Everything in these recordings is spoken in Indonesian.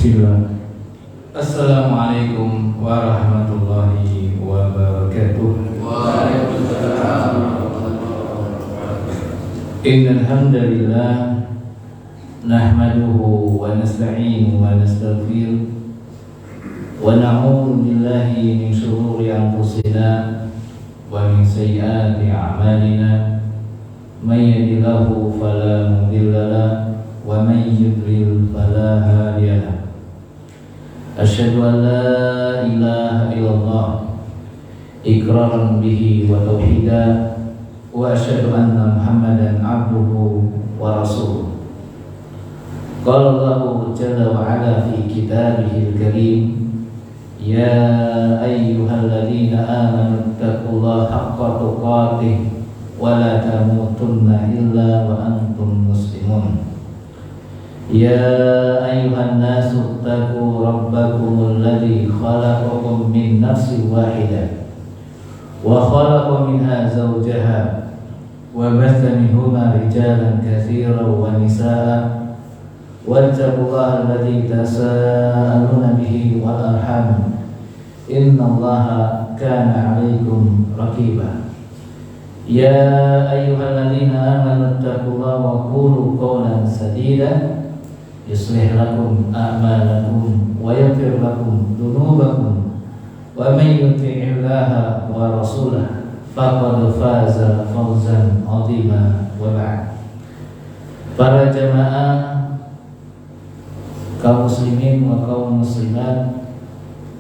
Bismillah. Assalamualaikum warahmatullahi wabarakatuh. Waalaikumsalam warahmatullahi wabarakatuh. Innal hamdalillah nahmaduhu wa nasta'inuhu wa nastaghfiruh wa na'udzu billahi min shururi anfusina wa min sayyiati a'malina. May yahdihillahu fala mudilla lahu wa may yudlil fala hadiya lahu. Asyhadu an la ilaha illallah iqraran bihi wa tauhida wa asyhadu anna Muhammadan abduhu wa rasuluh. Qala Allahu jalla wa ala fi kitabihil karim, ya ayyuhalladzina amanu taqullaha haqqa tuqatih wa la tamutunna illa wa antum muslimun. Ya ayyuhan nasu taqu rabbakumul ladzi khalaqakum min nafsin wahidah wa khalaqa minha zawjaha wa batha minhuma rijalan katsiran wa nisaa wattaqullaha alladzi tasaaluna bihi wal arham innallaha kana 'alaikum raqiba. Ya ayyuhalladzina amanu taqullaha wa qulu qawlan sadida yuslih lakum a'malakum wa yaghfir lakum dhunubakum wa may yuti'illaha wa rasulahu faqad faza fawzan 'azima wa ba'd. Para jamaah kaum muslimin wa kaum muslimat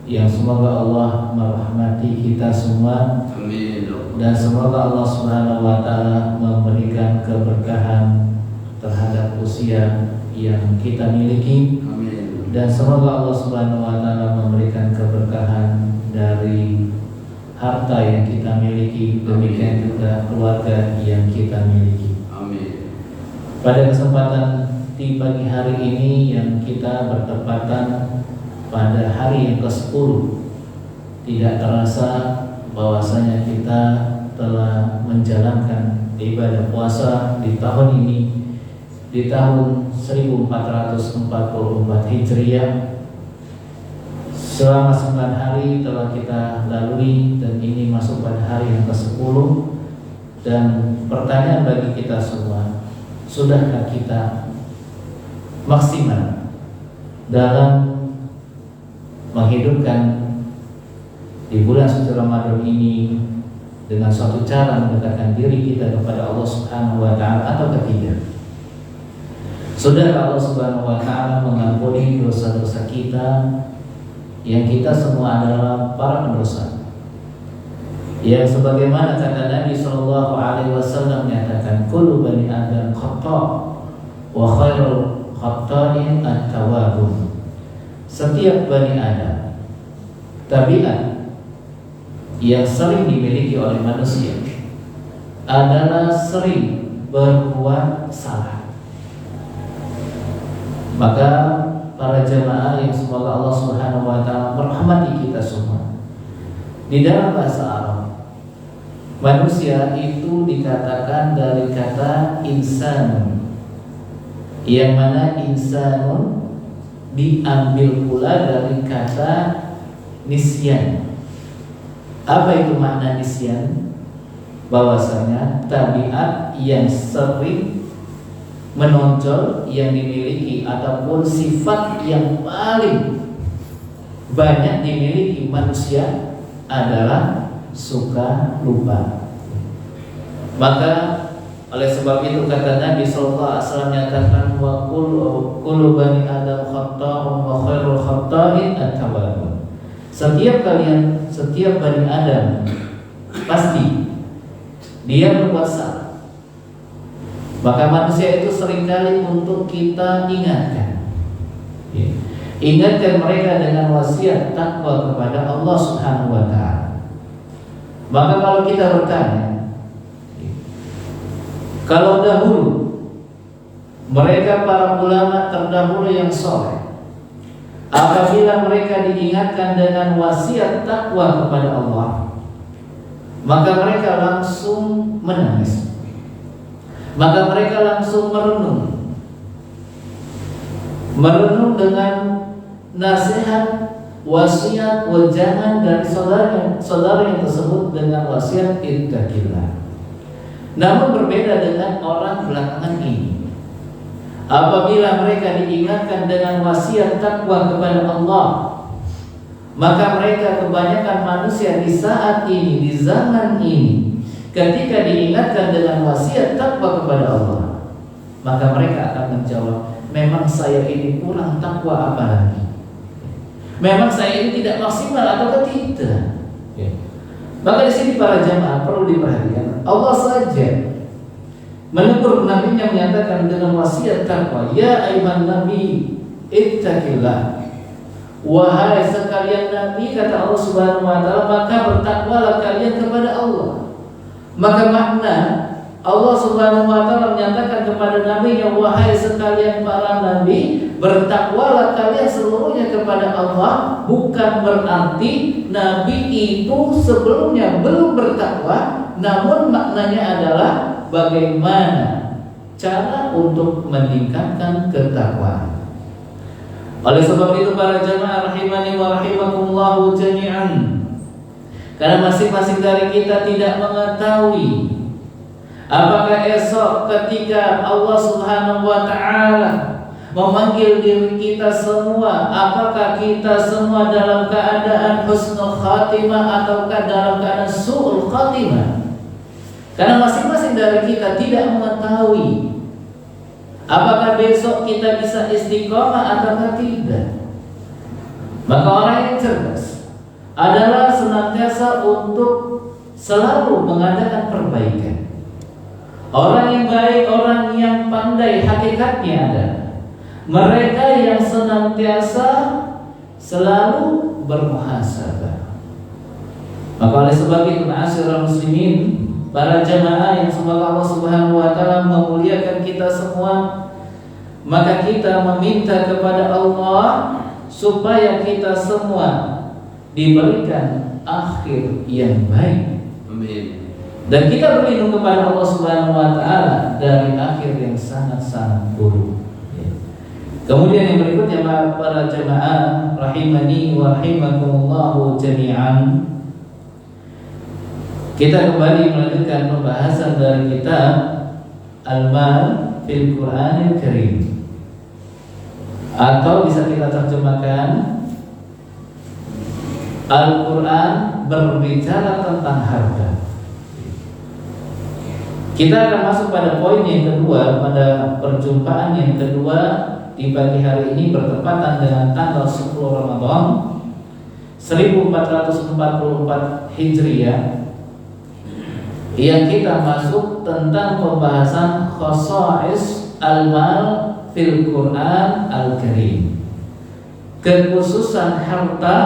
yang semoga Allah merahmati kita semua. Amin. Dan semoga Allah Subhanahu wa taala memberikan keberkahan terhadap usia yang kita miliki. Amin. Dan semoga Allah Subhanahu wa taala memberikan keberkahan dari harta yang kita miliki, demikian juga keluarga yang kita miliki. Amin. Pada kesempatan di pagi hari ini yang kita bertepatan pada hari yang ke-10, tidak terasa bahwasanya kita telah menjalankan ibadah puasa di tahun ini, di tahun 1444 Hijriah. Selama 9 hari telah kita lalui dan ini masuk pada hari yang ke-10. Dan pertanyaan bagi kita semua, sudahkah kita maksimal dalam menghidupkan di bulan suci Ramadan ini dengan suatu cara mendekatkan diri kita kepada Allah Subhanahu wa taala atau tidak? Sudah Allah Subhanahu wa taala mengampuni dosa-dosa kita, yang kita semua adalah para pendosa. Yang sebagaimana kata Nabi sallallahu alaihi wasallam menyatakan, kullu bani adam khata' wa khairul khata'in at-tawwabun. Setiap bani Adam, tabiat yang sering dimiliki oleh manusia adalah sering berbuat salah. Maka para jamaah yang semoga Allah Subhanahu wa taala merahmati kita semua, di dalam bahasa Arab manusia itu dikatakan dari kata insanun, yang mana insanun diambil pula dari kata nisyan. Apa itu makna nisyan? Bahwasanya tabiat yang sering menonjol yang dimiliki ataupun sifat yang paling banyak dimiliki manusia adalah suka lupa. Maka oleh sebab itu kata Nabi sallallahu alaihi wasallam menyatakan, wa kullu bani adam khata'un wa khairul khata'in at-tawwabun. Setiap bani Adam pasti dia berbuat salah. Maka manusia itu seringkali untuk kita ingatkan. Ingatkan mereka dengan wasiat takwa kepada Allah Subhanahu wa taala. Maka kalau kita bertanya, kalau dahulu mereka para ulama terdahulu yang soleh, apabila mereka diingatkan dengan wasiat takwa kepada Allah, maka mereka langsung menangis. Maka mereka langsung merenung dengan nasihat, wasiat, wejangan dari saudara yang tersebut dengan wasiat ittaqillah. Namun berbeda dengan orang belakangan ini. Apabila mereka diingatkan dengan wasiat takwa kepada Allah, maka mereka kebanyakan manusia di saat ini, di zaman ini, ketika diingatkan dengan wasiat takwa kepada Allah, maka mereka akan menjawab, memang saya ini kurang takwa apa lagi? Memang saya ini tidak maksimal atau tidak? Maka di sini para jamaah perlu diperhatikan, Allah saja menegur nabinya menyatakan dengan wasiat takwa, ya ayyuhan nabi ittaqillah. Wahai sekalian nabi, kata Allah Subhanahu wa taala, maka bertakwalah kalian kepada Allah. Maka makna Allah Subhanahu wa taala menyatakan kepada nabinya, wahai sekalian para nabi, bertakwalah kalian seluruhnya kepada Allah, bukan berarti nabi itu sebelumnya belum bertakwa, namun maknanya adalah bagaimana cara untuk meningkatkan ketakwaan. Oleh sebab itu para jamaah rahimani wa rahimakumullah jami'an, karena masing-masing dari kita tidak mengetahui apakah esok ketika Allah Subhanahu wa taala memanggil diri kita semua, apakah kita semua dalam keadaan husnul khatimah ataukah dalam keadaan su'ul khatimah. Karena masing-masing dari kita tidak mengetahui apakah besok kita bisa istiqomah atau tidak. Maka orang yang cerdas adalah senantiasa untuk selalu mengadakan perbaikan. Orang yang baik, orang yang pandai hakikatnya adalah mereka yang senantiasa selalu bermuhasabah. Maka oleh sebab itu, ma'asyiral muslimin, para jamaah yang semoga Allah Subhanahu wa taala memuliakan kita semua, maka kita meminta kepada Allah supaya kita semua diberikan akhir yang baik. Amin. Dan kita berlindung kepada Allah Subhanahu wa taala dari akhir yang sangat-sangat buruk. Kemudian yang berikutnya para jamaah rahimani wa rahimakumullah jami'an, kita kembali melanjutkan pembahasan dari kitab Al-Mal fil Qur'anil Karim, atau bisa kita terjemahkan Al-Quran berbicara tentang harta. Kita akan masuk pada poin yang kedua, pada perjumpaan yang kedua di pagi hari ini, bertepatan dengan tanggal 10 Ramadan 1444 Hijriah, yang kita masuk tentang pembahasan khosais al-mal fil Quran al-Karim, kekhususan harta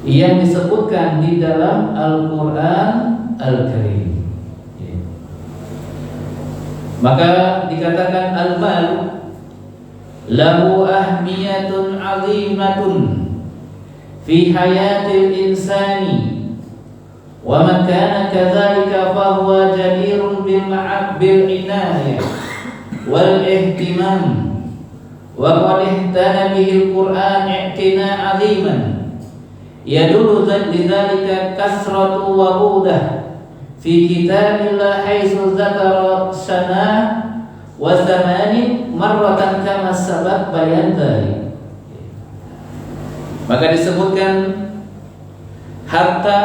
yang disebutkan di dalam Al-Quran Al-Karim. Maka dikatakan al-mal lahu ahmiyatun azimatun fi hayatil insani, wa man kana kadzalika fa huwa jadirun bil inayah wal ihtimam, wa qad ihtana bihi al-Qur'an i'tina 'aziman yadullu lidzalika kasratu warudah fi kitabillah haitsu dzakara sana wa thamani marratan kama sabaq bayan dzalik. Maka disebutkan harta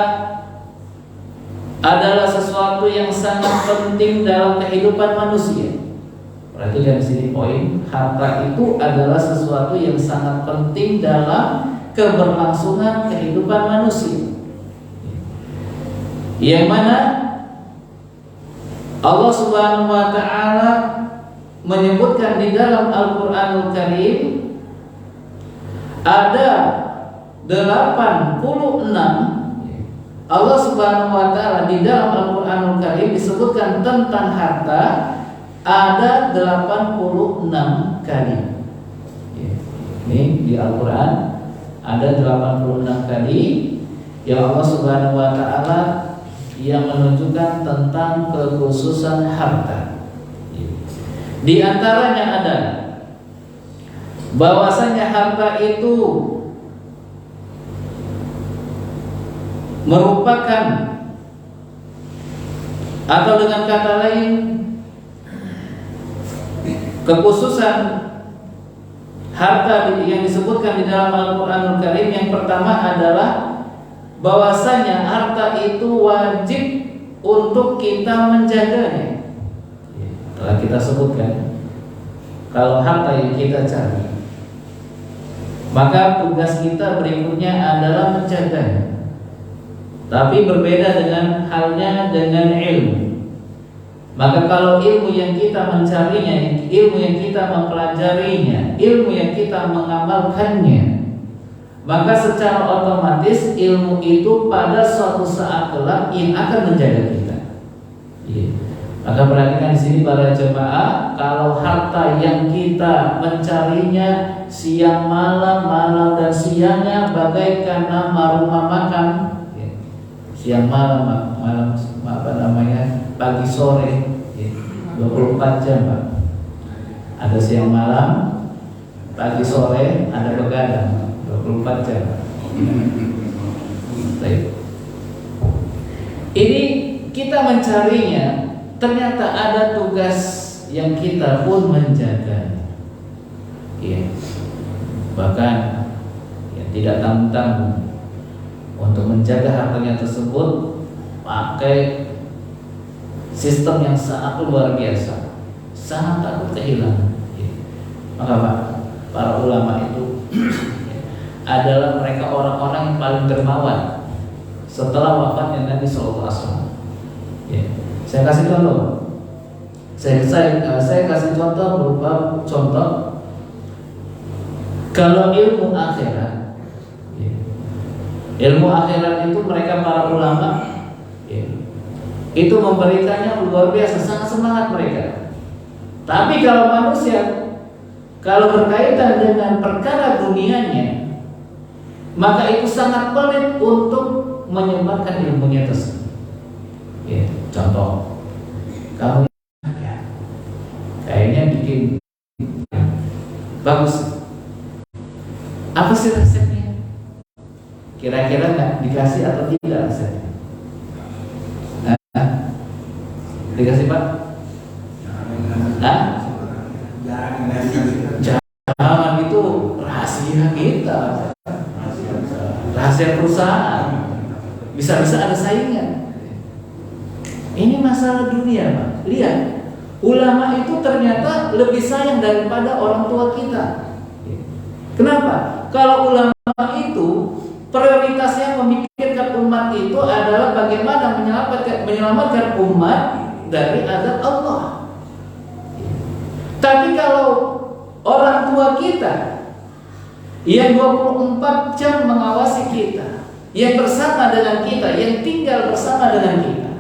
adalah sesuatu yang sangat penting dalam kehidupan manusia. Perhatikan di sini poin, harta itu adalah sesuatu yang sangat penting dalam keberlangsungan kehidupan manusia. Yang mana Allah Subhanahu wa taala menyebutkan di dalam Al-Qur'anul Karim ada 86, Allah Subhanahu wa taala di dalam Al-Qur'anul Karim disebutkan tentang harta ada 86 kali. Ini di Al-Qur'an ada 86 kali yang Allah Subhanahu wa taala yang menunjukkan tentang kekhususan harta. Di antaranya adalah bahwasanya harta itu merupakan, atau dengan kata lain, kekhususan harta yang disebutkan di dalam Al-Quranul Karim. Yang pertama adalah bahwasanya harta itu wajib untuk kita menjaganya. Telah kita sebutkan, kalau harta yang kita cari, maka tugas kita berikutnya adalah menjaganya. Tapi berbeda dengan halnya dengan ilmu. Maka kalau ilmu yang kita mencarinya, ilmu yang kita mempelajarinya, ilmu yang kita mengamalkannya, maka secara otomatis ilmu itu pada suatu saat kelak yang akan menjaga kita. Maka perhatikan di sini para jemaah, kalau harta yang kita mencarinya siang malam, malam dan siangnya bagaikan nama rumah makan. Siang malam, malam apa namanya, pagi sore, 24 jam Pak. Ada siang malam, pagi sore, ada begadang, 24 jam. Baik. Ini kita mencarinya, ternyata ada tugas yang kita pun menjaga. Bahkan tidak tanggung-tanggung untuk menjaga hartanya tersebut, pakai sistem yang sangat luar biasa, sangat takut kehilangan. Maka Pak, para ulama itu adalah mereka orang-orang yang paling dermawan setelah wafatnya Nabi SAW. Saya kasih contoh. Saya kasih contoh berupa contoh. Kalau ilmu akhirat, ilmu akhirat itu mereka para ulama itu memberikannya luar biasa, sangat semangat mereka. Tapi kalau manusia, kalau berkaitan dengan perkara dunianya, maka itu sangat pelit untuk menyebarkan ilmunya tersebut. Contoh, kamu kayaknya bikin bagus, apa sih resepnya? Kira-kira nggak dikasih atau tidak resepnya? Dikasih Pak? Jangan, itu rahasia kita, rahasia perusahaan. Bisa-bisa ada saingan. Ini masalah dunia Pak. Lihat, ulama itu ternyata lebih sayang daripada orang tua kita. Kenapa? Kalau ulama itu prioritasnya memikirkan umat itu adalah bagaimana menyelamatkan umat dari azab Allah. Tapi kalau orang tua kita yang 24 jam mengawasi kita, yang bersama dengan kita, yang tinggal bersama dengan kita,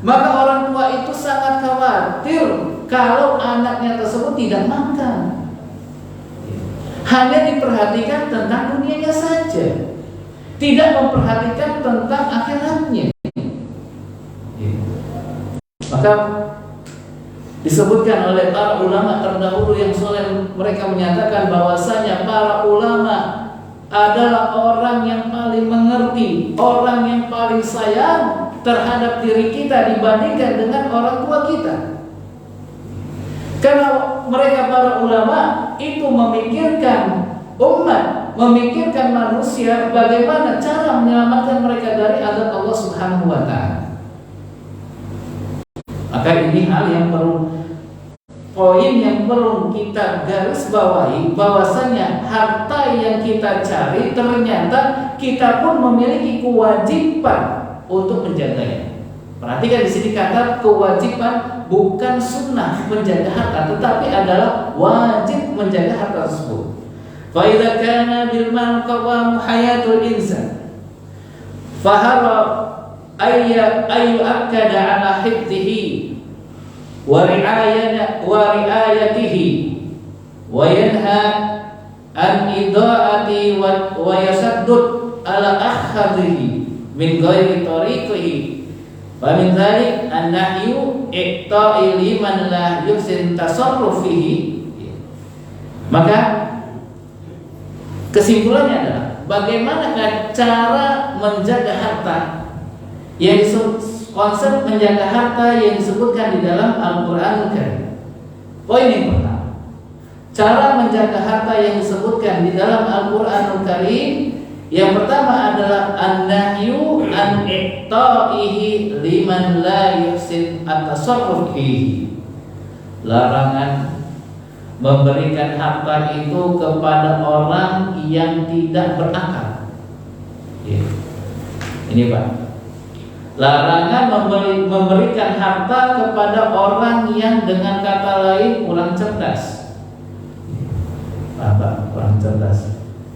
maka orang tua itu sangat khawatir kalau anaknya tersebut tidak makan. Hanya diperhatikan tentang dunianya saja, tidak memperhatikan tentang akhiratnya. Maka disebutkan oleh para ulama terdahulu yang soleh, mereka menyatakan bahwasanya para ulama adalah orang yang paling mengerti, orang yang paling sayang terhadap diri kita dibandingkan dengan orang tua kita. Karena mereka para ulama itu memikirkan umat, memikirkan manusia, bagaimana cara menyelamatkan mereka dari azab Allah Subhanahu wa Ta'ala. Maka ini hal yang perlu, poin yang perlu kita garis bawahi, bahwasanya harta yang kita cari ternyata kita pun memiliki kewajiban untuk menjaganya. Perhatikan di sini kata kewajiban, bukan sunnah menjaga harta, tetapi adalah wajib menjaga harta tersebut. Fa idza kana bil mal qawamu hayatul insan fahara ayu akada ala hifdhihi wa riayatihi wa yanha an idaati wa yasaddud ala akhadhihi min ghairi tariqihi. Wa min dzalik an-nahyu iqta'i liman la yuhsin tasarruf fihi. Maka kesimpulannya adalah bagaimanakah cara menjaga harta yang konsep menjaga harta yang disebutkan di dalam Al-Qur'anul Karim. Poin yang pertama, cara menjaga harta yang disebutkan di dalam Al-Qur'anul Karim yang pertama adalah an-nahyu an i'ta'ihi liman la yuhsin at-tasarruf fihi. Larangan memberikan harta itu kepada orang yang tidak berakal. Ya. Ini Pak. Larangan memberikan harta kepada orang yang dengan kata lain kurang cerdas. Pak, kurang cerdas.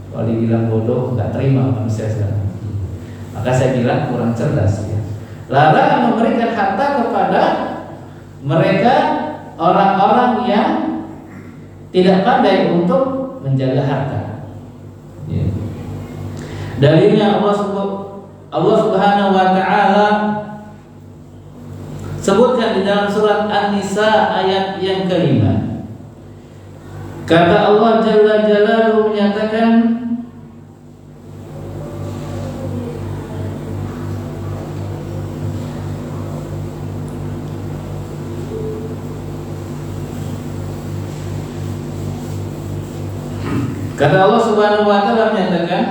Kalau dibilang bodoh nggak terima manusia sekarang. Maka saya bilang kurang cerdas. Ya. Larangan memberikan harta kepada mereka orang-orang yang tidak pandai untuk menjaga harta. Ya. Dalilnya Allah Subhanahu wa taala sebutkan di dalam surat An-Nisa ayat yang kelima. Kata Allah Jalla Jalaluhu menyatakan, kata Allah Subhanahu wa taala menyatakan,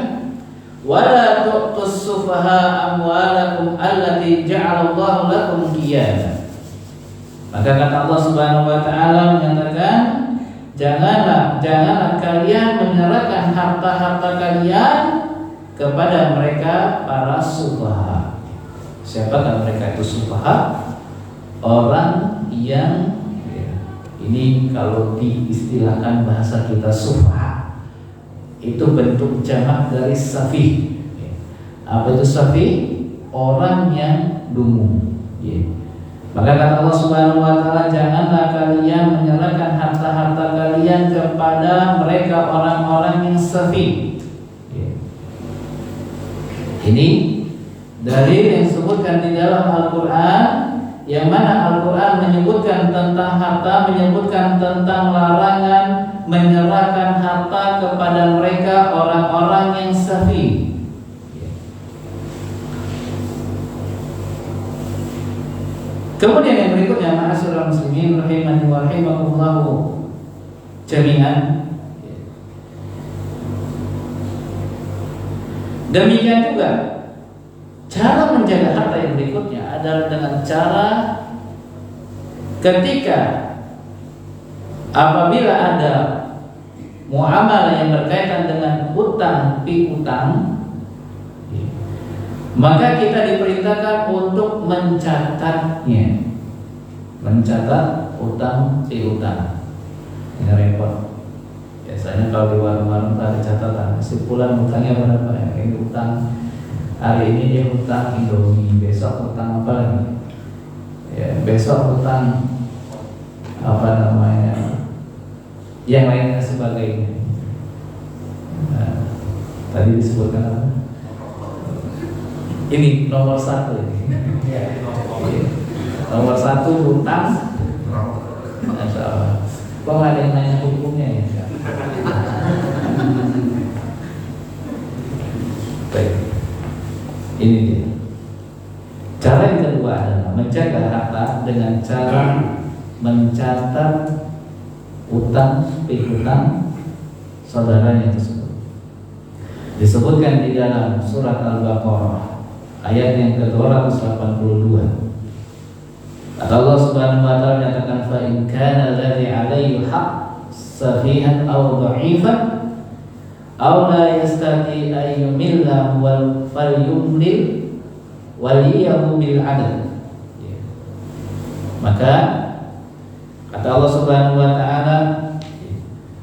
wala tu'tus sufaha amwalakum allati ja'alallahu lakum qiyama. Maka kata Allah Subhanahu wa taala menyatakan, janganlah kalian menyerahkan harta-harta kalian kepada mereka para sufaha. Siapakah mereka itu sufaha? Orang yang ini kalau diistilahkan bahasa kita sufaha itu bentuk jamak dari safi. Apa itu safi? Orang yang dungu. Maka kata Allah Subhanahu wa taala, janganlah kalian menyerahkan harta-harta kalian kepada mereka orang-orang yang safi. Ini dalil yang disebutkan di dalam Al-Qur'an, yang mana Al-Qur'an menyebutkan tentang harta, menyebutkan tentang larangan menyerahkan harta kepada mereka orang-orang yang safi. Kemudian yang berikutnya, ma'asyiral muslimin rahimani wa rahimakumullah jami'an. Demikian juga cara menjaga harta yang berikutnya adalah dengan cara ketika apabila ada muamalah yang berkaitan dengan hutang piutang, maka kita diperintahkan untuk mencatatnya, mencatat hutang piutang. Ini repot. Biasanya kalau di warung-warung ada catatan, sebulan hutangnya berapa ya? Ini hutang hari ini dia hutang Indomie, besok hutang apa lagi? Ya, besok hutang apa namanya? Yang lainnya sebagainya. Nah, tadi disebutkan apa? Ini nomor 1 ini. Nomor 1 hutang. Masya Allah. Kok nggak ada yang nanya hukumnya ya? Baik. Ini dia. Cara yang kedua adalah menjaga harta dengan cara mencatat utang piutang saudaranya tersebut. Disebutkan di dalam surat Al-Baqarah ayat yang ke-282. Kata Allah Subhanahu wa taala menyatakan, fa in kana alladhi 'alaihi haqq safihan aw dha'ifan aw la yastati an yumilla wal falyumlil waliyahu bil 'adl. Maka kata Allah Subhanahu wa taala,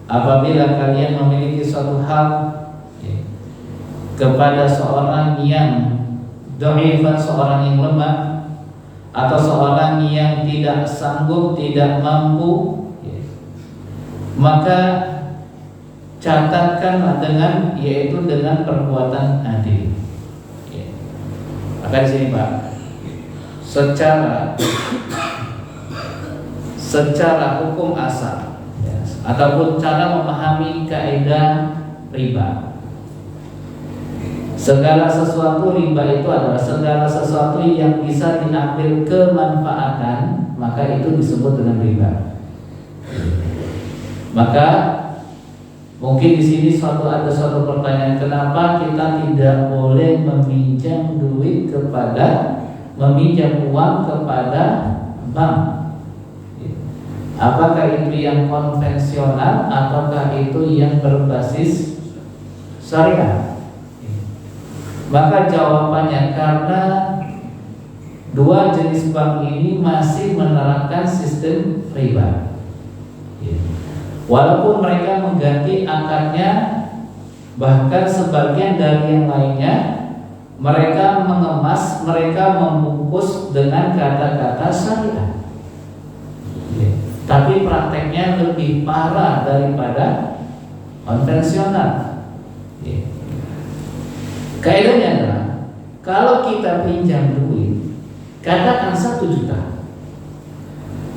apabila kalian memiliki suatu hal kepada seorang yang dhaifan, seorang yang lemah, atau seorang yang tidak sanggup, tidak mampu, maka catatkanlah dengan, yaitu dengan perbuatan adil. Maka di sini Pak, secara hukum asal ataupun cara memahami kaidah riba, Segala sesuatu riba itu adalah segala sesuatu yang bisa diambil kemanfaatan, maka itu disebut dengan riba. Maka mungkin di sini ada suatu pertanyaan, kenapa kita tidak boleh meminjam uang kepada bank? Apakah itu yang konvensional ataukah itu yang berbasis syariah? Maka jawabannya karena dua jenis bank ini masih menerapkan sistem riba. Walaupun mereka mengganti akadnya, bahkan sebagian dari yang lainnya mereka mengemas, mereka membungkus dengan kata-kata syariah. Tapi prakteknya lebih parah daripada konvensional. Kaidahnya adalah kalau kita pinjam duit, katakan 1 juta,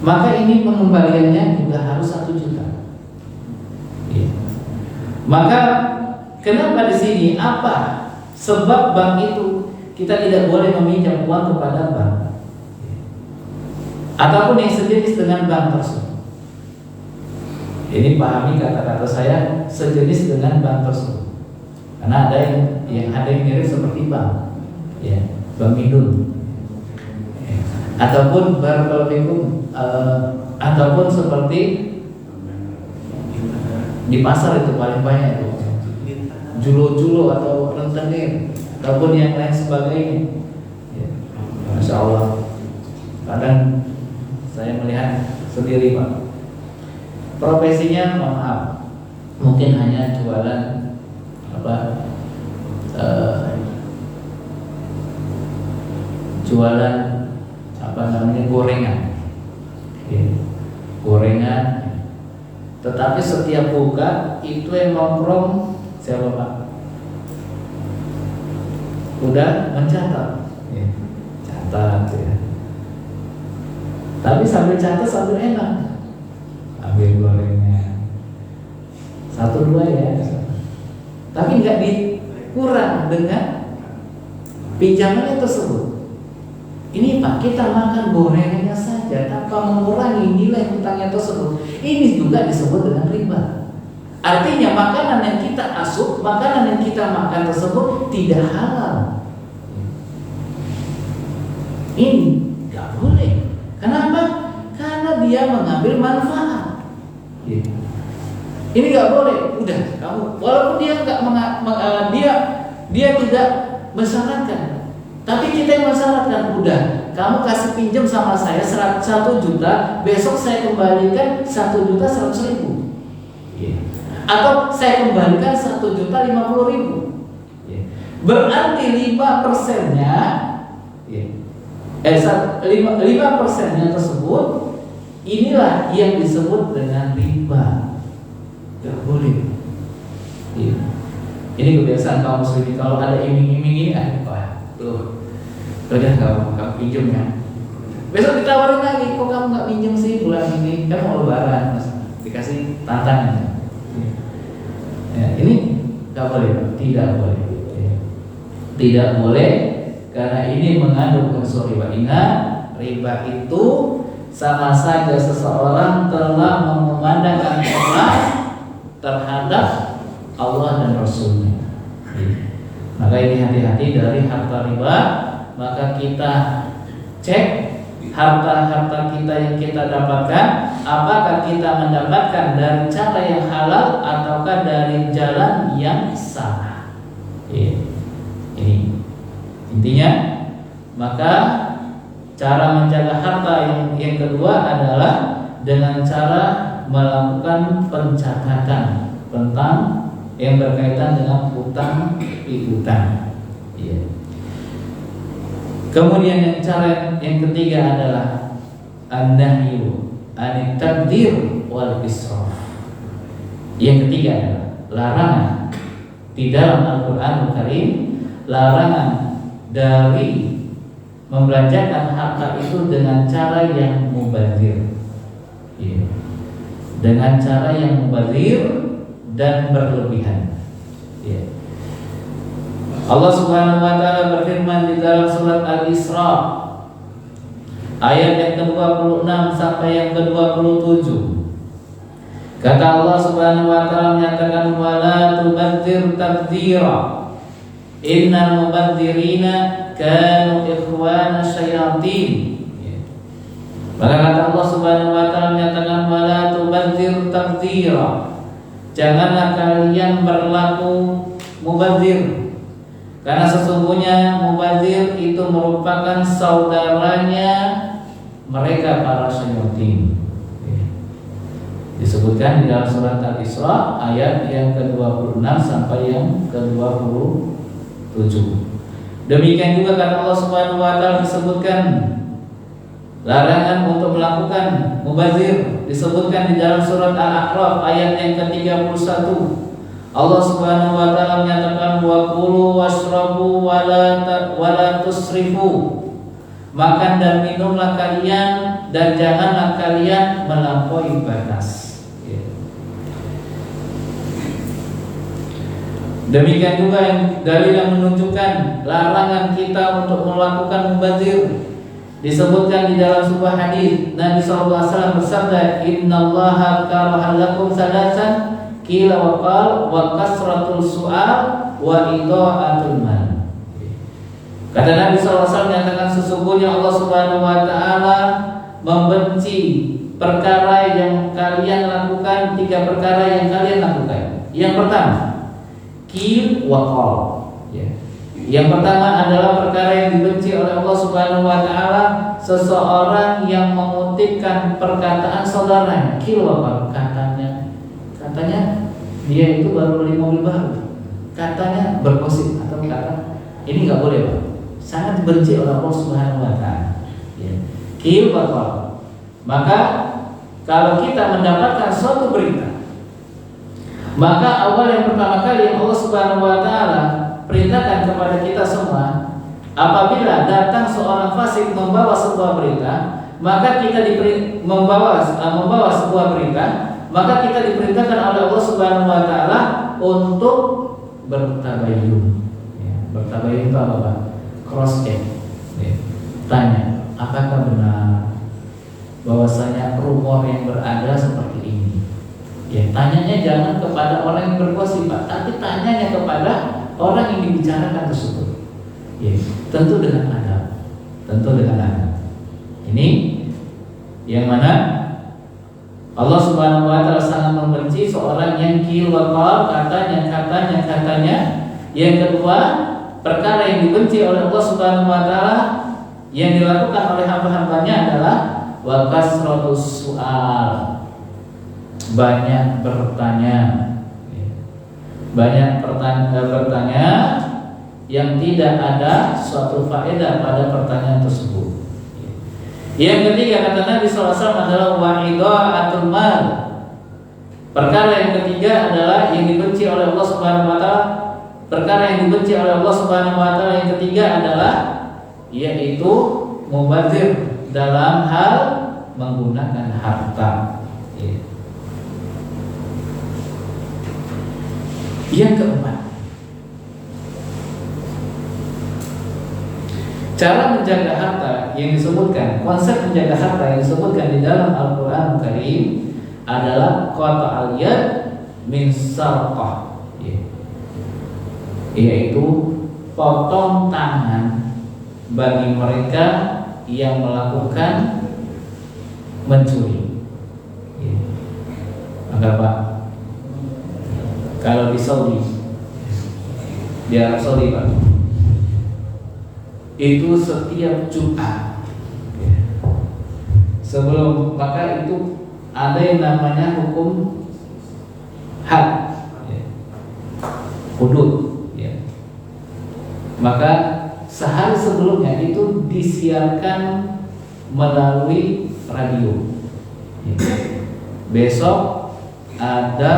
maka ini pengembaliannya juga harus 1 juta. Maka kenapa di sini? Apa sebab bank itu kita tidak boleh meminjam uang kepada bank ataupun yang sejenis dengan bank tersebut? Ini pahami kata-kata saya, sejenis dengan bank tersebut. Karena ada yang mirip seperti bank, bank Indun, ataupun ataupun seperti di pasar itu paling banyak itu julo-julo atau rentenir ataupun yang lain sebagainya. Masya Allah, kadang saya melihat sendiri Pak, profesinya maaf mungkin hanya jualan gorengan, tetapi setiap buka itu yang nongkrong siapa Pak? Udah mencatat, catat ya. Tapi sambil catat sambil enak, ambil gorengan 1-2 ya. Tapi nggak dikurang dengan pinjamannya tersebut. Ini Pak, kita makan gorengannya saja tanpa mengurangi nilai hutangnya tersebut. Ini juga disebut dengan riba. Artinya makanan yang kita asup, makanan yang kita makan tersebut tidak halal. Ini nggak boleh. Kenapa? Karena dia mengambil manfaat. Ini nggak boleh. Udah, kamu walaupun dia dia tidak mensyaratkan, tapi kita yang mensyaratkan. Udah, kamu kasih pinjam sama saya 1 juta, besok saya kembalikan 1.100.000, atau saya kembalikan 1.050.000. Berarti 5%-nya 5%-nya tersebut inilah yang disebut dengan riba. Gak boleh. Ini kebiasaan kaum muslimin, kalau ada iming-iming ini, udah kamu pinjam ya. Besok ditawarin lagi, kok kamu nggak pinjam sih bulan ini? Kan mau lebaran, dikasih tantangan. Ini nggak boleh, tidak boleh, tidak boleh, karena ini mengandung unsur riba. Ingat, riba itu sama saja seseorang telah memandangkan Allah terhadap Allah dan Rasulnya. Maka ini hati-hati dari harta riba. Maka kita cek harta-harta kita yang kita dapatkan, apakah kita mendapatkan dari cara yang halal ataukah dari jalan yang salah. Ini intinya. Maka cara menjaga harta yang kedua adalah dengan cara melakukan pencatatan tentang yang berkaitan dengan utang piutang. Kemudian cara yang ketiga adalah an-nahyu anit tabdzir wal israf. Yang ketiga adalah larangan di dalam Al-Qur'anul Karim, larangan dari membelanjakan harta itu dengan cara yang mubadzir. Dengan cara yang mubadzir dan berlebihan. Allah Subhanahu wa taala berfirman di dalam surat Al-Isra ayat yang ke-26 sampai yang ke-27. Kata Allah Subhanahu wa taala menyatakan wala tubadzir tabdzira innal mubadzirina kanu ikhwana syayatin. Maka kata Allah Subhanahu wa taala menyatakan wala tubadzir tabdzira, janganlah kalian berlaku mubadzir, karena sesungguhnya mubadzir itu merupakan saudaranya mereka para syayatin. Disebutkan di dalam surat Al-Isra ayat yang ke-26 sampai yang ke-27. Demikian juga kata Allah Subhanahu wa taala disebutkan larangan untuk melakukan mubazir, disebutkan di dalam surat Al-A'raf ayat yang ke-31. Allah Subhanahu wa taala menyatakan wa kulu washrabu wa la tusrifu. Makan dan minumlah kalian dan janganlah kalian melampaui batas. Demikian juga yang dalil yang menunjukkan larangan kita untuk melakukan mubazir. Disebutkan di dalam sebuah hadis Nabi SAW bersabda, Innallaha karaha lakum salasan qila wa qal wa kasratul su'al wa idha'atul mal. Kata Nabi SAW menyatakan sesungguhnya Allah Subhanahu wa taala membenci perkara yang kalian lakukan, 3 perkara yang kalian lakukan. Yang pertama, qil wa qal. Yang pertama adalah perkara yang dibenci oleh Allah Subhanahu wa taala, seseorang yang mengutipkan perkataan saudaranya, qil wa qal, katanya dia itu baru beli mobil baru, katanya bergosip atau kata ini nggak boleh, Pak. Sangat dibenci oleh Allah Subhanahu wa taala. Qil wa qal. Maka kalau kita mendapatkan suatu berita, maka awal yang pertama kali yang Allah Subhanahu wa taala perintahkan kepada kita semua, apabila datang seorang fasik membawa sebuah berita, maka kita membawa sebuah berita, maka kita diperintahkan oleh Allah Subhanahu wa taala untuk bertabayyun. Bertabayyun itu apa? Cross check. Tanya, apakah benar bahwasanya rumor yang berada seperti ini? Tanyanya jangan kepada orang yang bergosip, Pak, tapi tanyanya kepada orang yang dibicarakan tersebut. Tentu dengan adab. Ini yang mana Allah Subhanahu wa taala sangat membenci seorang yang qil wa qal, katanya. Yang kedua, perkara yang dibenci oleh Allah Subhanahu wa taala yang dilakukan oleh hamba-hambanya adalah wa kasratus su'al, banyak bertanya. Bertanya yang tidak ada suatu faedah pada pertanyaan tersebut. Yang ketiga kata Nabi SAW adalah wa'idha'atul mal. Perkara yang ketiga adalah yang dibenci oleh Allah Subhanahu wa taala. Perkara yang dibenci oleh Allah Subhanahu wa taala yang ketiga adalah yaitu mubazir dalam hal menggunakan harta. Yang keempat, cara menjaga harta yang disebutkan, konsep menjaga harta yang disebutkan di dalam Al-Quran Karim adalah qata'al yad min sarqah, yaitu potong tangan bagi mereka yang melakukan mencuri. Maka Pak, kalau di Saudi, di Arab Saudi, Pak, itu setiap Jumat sebelum, maka itu ada yang namanya hukum had, hudud. Maka sehari sebelumnya itu disiarkan melalui radio. Besok ada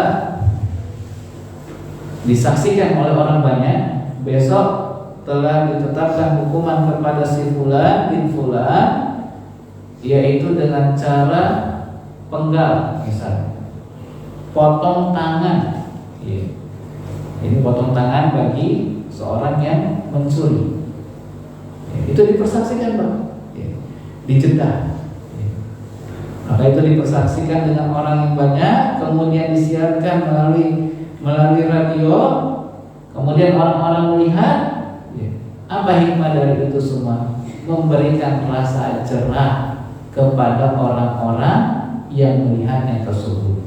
disaksikan oleh orang banyak, besok telah ditetapkan hukuman kepada si fulan bin fulan, yaitu dengan cara penggal, misalnya potong tangan. Ini potong tangan bagi seorang yang mencuri. Itu dipersaksikan Pak, di Jeddah. Maka itu dipersaksikan dengan orang yang banyak, kemudian disiarkan melalui radio, kemudian orang-orang melihat. Apa hikmah dari itu semua? Memberikan rasa cerah kepada orang-orang yang melihatnya tersebut.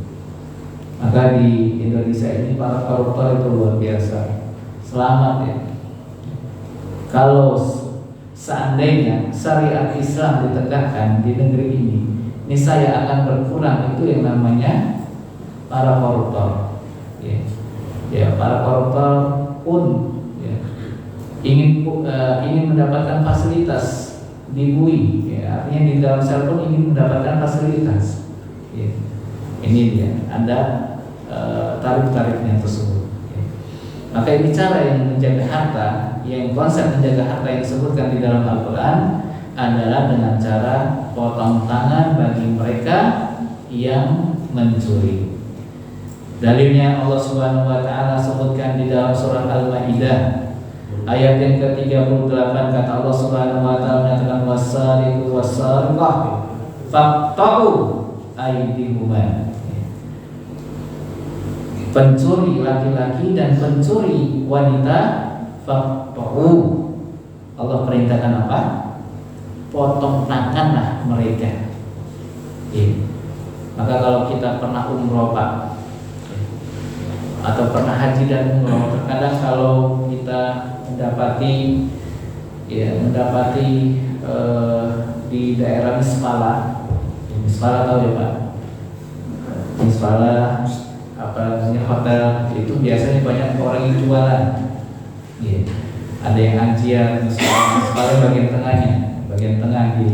Maka di Indonesia ini para koruptor itu luar biasa. Selamat ya. Kalau seandainya syariat Islam ditegakkan di negeri ini saya akan berkurang itu yang namanya para koruptor. Ya, para koruptor pun ingin mendapatkan fasilitas di BUI, artinya di dalam sel pun ingin mendapatkan fasilitas. Ini dia, ada tarif-tarifnya tersebut. Maka ini cara yang menjaga harta, yang konsep menjaga harta yang disebutkan di dalam Al-Quran adalah dengan cara potong tangan bagi mereka yang mencuri. Dalilnya Allah Subhanahu wa taala sebutkan di dalam surah Al-Maidah ayat yang ke-38, kata Allah Subhanahu wa taala menyatakan wasariqu wasariqah faqta'u aydihuma. Pencuri laki-laki dan pencuri wanita faqta'u. Allah perintahkan apa? Potong tanganlah mereka. Maka kalau kita pernah umroh Pak, atau pernah haji dan umroh, terkadang kalau kita mendapati di daerah Misfala tahu ya Pak? Misfala hotel itu biasanya banyak orang yang jualan. Ada yang ajian, Misfala bagian tengah di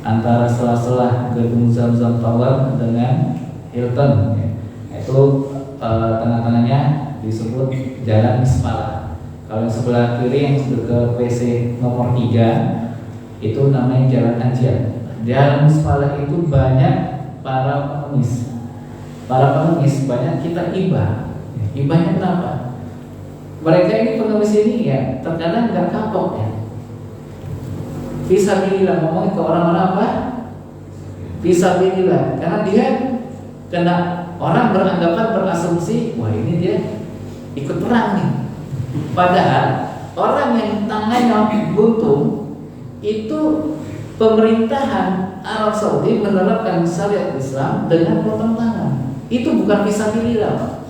antara sela-sela gedung Zamzam Tower dengan Hilton. Itu tengah-tengahnya disebut Jalan Misfala. Kalau yang sebelah kiri yang ke PC nomor 3 itu namanya Jalan Ajian. Jalan Misfala itu banyak para pengemis. Para pengemis banyak kita ibah. Ibahnya kenapa? Mereka ini pengemis ini terkadang nggak kapok Fisabilillah, ngomongin ke orang-orang apa? Fisabilillah, karena dia kena orang berasumsi, wah ini dia ikut perang nih. Padahal orang yang tangannya buntung itu pemerintahan Arab Saudi menerapkan syariat Islam dengan potong tangan. Itu bukan fisabilillah.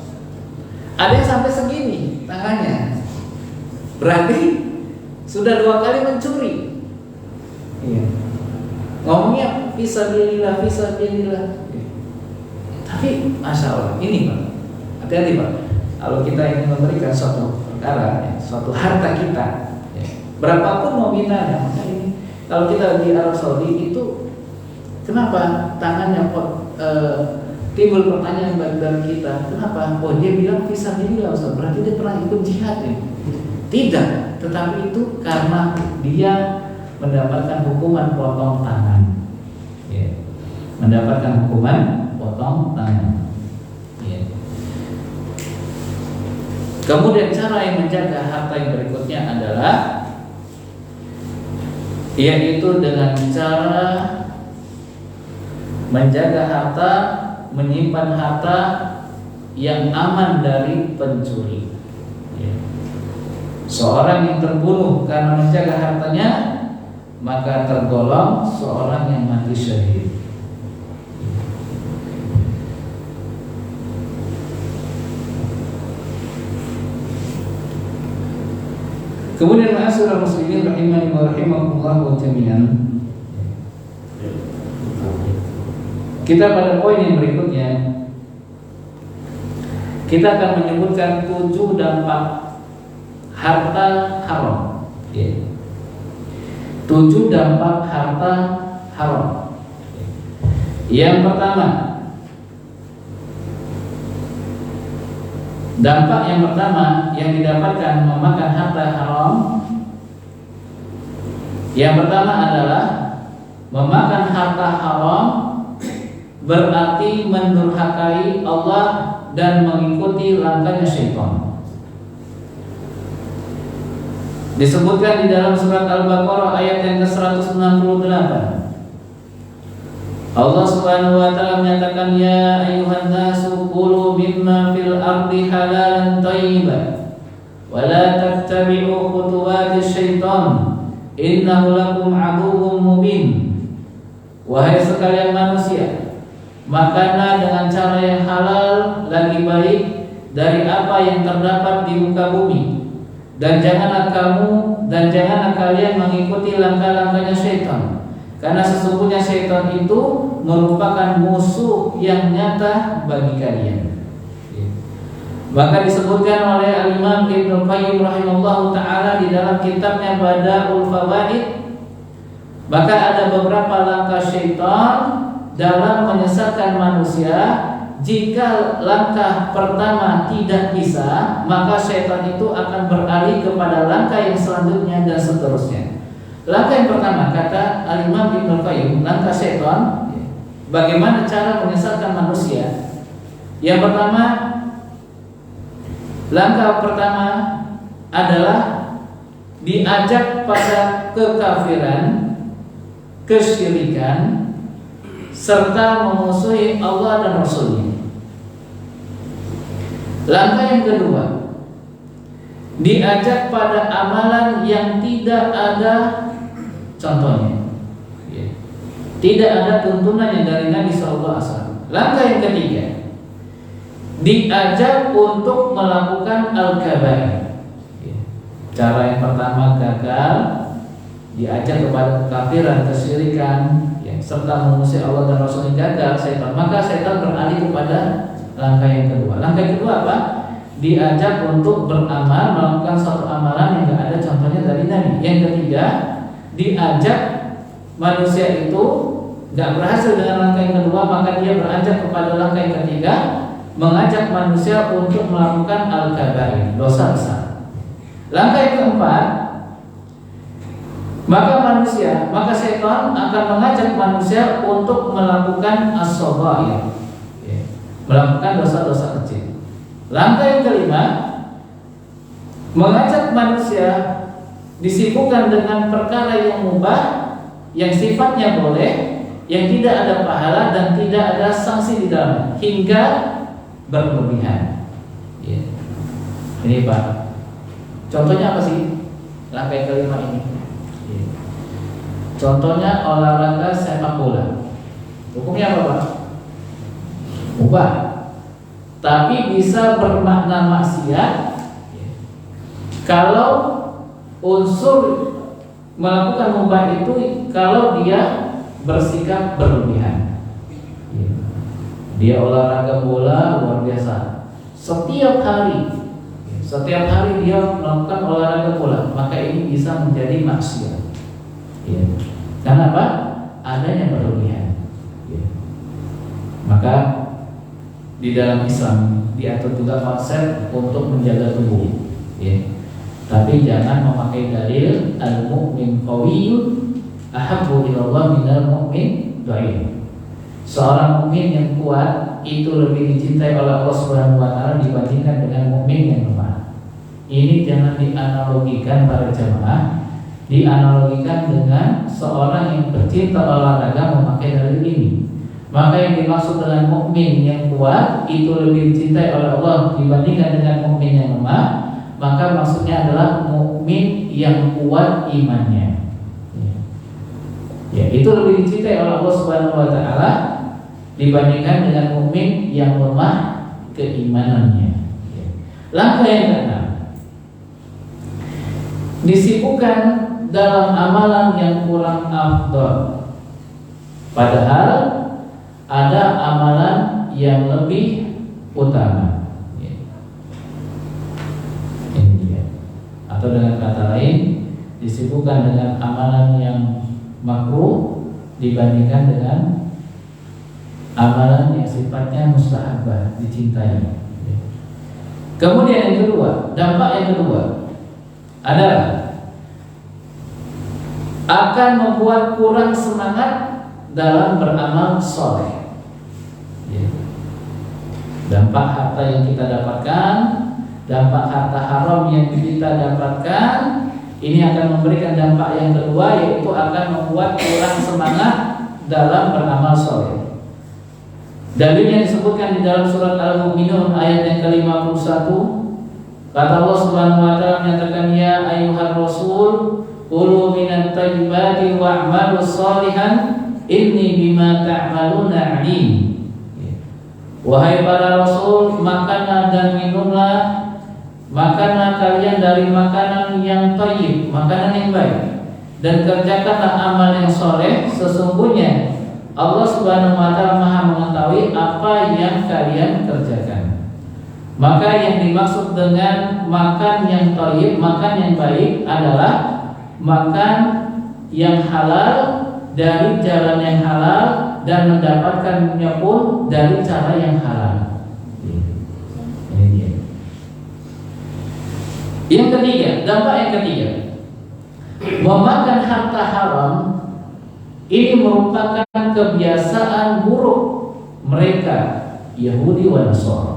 Ada yang sampai segini tangannya, berarti sudah 2 kali mencuri. Ngomongnya fisabilillah. Tapi masya Allah, ini Pak, hati-hati Pak. Kalau kita ingin memberikan suatu perkara, suatu harta kita, berapapun nominalnya, maka ini kalau kita di Arab Saudi itu, kenapa tangannya timbul pertanyaan dari kita, kenapa? Oh dia bilang fisabilillah, berarti dia pernah ikut jihad ya? Tidak, tetapi itu karena dia mendapatkan hukuman potong tangan. Mendapatkan hukuman potong tangan. Kemudian cara yang menjaga harta yang berikutnya adalah yaitu dengan cara menjaga harta, menyimpan harta yang aman dari pencuri. Seorang yang terbunuh karena menjaga hartanya, maka tergolong seorang yang mati syahid. Kemudian ma'asyiral muslimin rahimani wa rahimakumullah jami'an. Kita pada poin yang berikutnya, kita akan menyebutkan 7 dampak harta haram. 7 dampak harta haram. Yang pertama, dampak yang pertama yang didapatkan memakan harta haram, yang pertama adalah memakan harta haram berarti mendurhakai Allah dan mengikuti langkahnya syaitan. Disebutkan di dalam surat Al-Baqarah ayat yang ke-168. Allah Subhanahu wa taala menyatakan, ya ayuhan nasu kulu mimma fil ardi halalan thayyiban wa la tattabi'u khutuwatis syaitan innahu lakum aduwwum mubin. Wahai sekalian manusia, makanlah dengan cara yang halal lagi baik dari apa yang terdapat di muka bumi, dan janganlah kalian mengikuti langkah-langkahnya syaitan, karena sesungguhnya syaitan itu merupakan musuh yang nyata bagi kalian. Maka disebutkan oleh Al-Imam Ibnu Qayyim rahimahullahu ta'ala di dalam kitabnya Badaul Fawaid, maka ada beberapa langkah syaitan dalam menyesatkan manusia. Jika langkah pertama tidak bisa, maka syaitan itu akan beralih kepada langkah yang selanjutnya dan seterusnya. Langkah yang pertama, kata Al-Imam Ibnu Qayyim, langkah syaitan, bagaimana cara menyesatkan manusia? Yang pertama, langkah pertama adalah diajak pada kekafiran, kesyirikan, serta memusuhi Allah dan Rasul-Nya. Langkah yang kedua, diajak pada amalan yang tidak ada contohnya, tidak ada tuntunannya dari Nabi SAW. Langkah yang ketiga, diajak untuk melakukan al-kabair. Cara yang pertama gagal, diajak kepada kekafiran, kesyirikan, serta memusuhi Allah dan Rasul-Nya, gagal setan, maka setan beralih kepada langkah yang kedua. Langkah yang kedua apa? Diajak untuk beramal, melakukan suatu amalan yang tidak ada contohnya dari Nabi. Yang ketiga, diajak manusia itu tidak berhasil dengan langkah yang kedua, maka dia beranjak kepada langkah yang ketiga, mengajak manusia untuk melakukan al-kabair, dosa besar. Langkah yang keempat, maka setan akan mengajak manusia untuk melakukan as-shaghair, melakukan dosa-dosa kecil. Langkah yang kelima, mengajak manusia disibukkan dengan perkara yang mubah, yang sifatnya boleh, yang tidak ada pahala dan tidak ada sanksi di dalamnya, hingga berlebihan. Ini Pak, contohnya apa sih langkah yang kelima ini? Contohnya olahraga sepak bola. Hukumnya apa Pak? Mubah, tapi bisa bermakna maksiat kalau unsur melakukan mubah itu kalau dia bersikap berlebihan. Dia olahraga bola luar biasa, setiap hari dia melakukan olahraga bola, maka ini bisa menjadi maksiat. Karena apa? Adanya berlebihan. Maka di dalam Islam diatur juga konsep untuk menjaga tubuh. Tapi jangan memakai dalil al-mu'min qawiyyun ahabbu ilallah minal mu'min dhaif. Seorang mukmin yang kuat itu lebih dicintai oleh Allah Subhanahu wa taala dibandingkan dengan mukmin yang lemah. Ini jangan dianalogikan para jamaah, dianalogikan dengan seorang yang pecinta olahraga memakai dalil ini. Maka yang dimaksud dengan mukmin yang kuat itu lebih dicintai oleh Allah dibandingkan dengan mukmin yang lemah, maka maksudnya adalah mukmin yang kuat imannya. Itu lebih dicintai oleh Allah Subhanahu wa taala dibandingkan dengan mukmin yang lemah keimanannya. Langkah yang keenam, disibukkan dalam amalan yang kurang afdal, padahal ada amalan yang lebih utama. Ini dia. Atau dengan kata lain, disibukkan dengan amalan yang makruh dibandingkan dengan amalan yang sifatnya mustahabah, dicintai. Kemudian yang kedua, dampak yang kedua adalah akan membuat kurang semangat dalam beramal soleh. Dampak harta yang kita dapatkan, dampak harta haram yang kita dapatkan, Ini akan memberikan dampak yang kedua, yaitu akan membuat orang semangat dalam beramal soleh. Dalilnya disebutkan di dalam surat Al-Mu'minun ayat yang ke-51. Kata Allah Subhanahu wa taala menyatakan, ya ayyuhar rasul qulu minat thayyibati wa'malu shalihan inni bima ta'maluna 'alim. Wahai para rasul, makanlah dan minumlah, makanlah kalian dari makanan yang thayyib, makanan yang baik, dan kerjakanlah amal yang soleh. Sesungguhnya Allah Subhanahu wa taala Maha mengetahui apa yang kalian kerjakan. Maka yang dimaksud dengan makan yang thayyib, makan yang baik adalah makan yang halal dari jalan yang halal dan mendapatkannya pun dari cara yang halal. Ini dia. Yang ketiga, dampak yang ketiga, memakan harta haram ini merupakan kebiasaan buruk mereka Yahudi wa Nasara.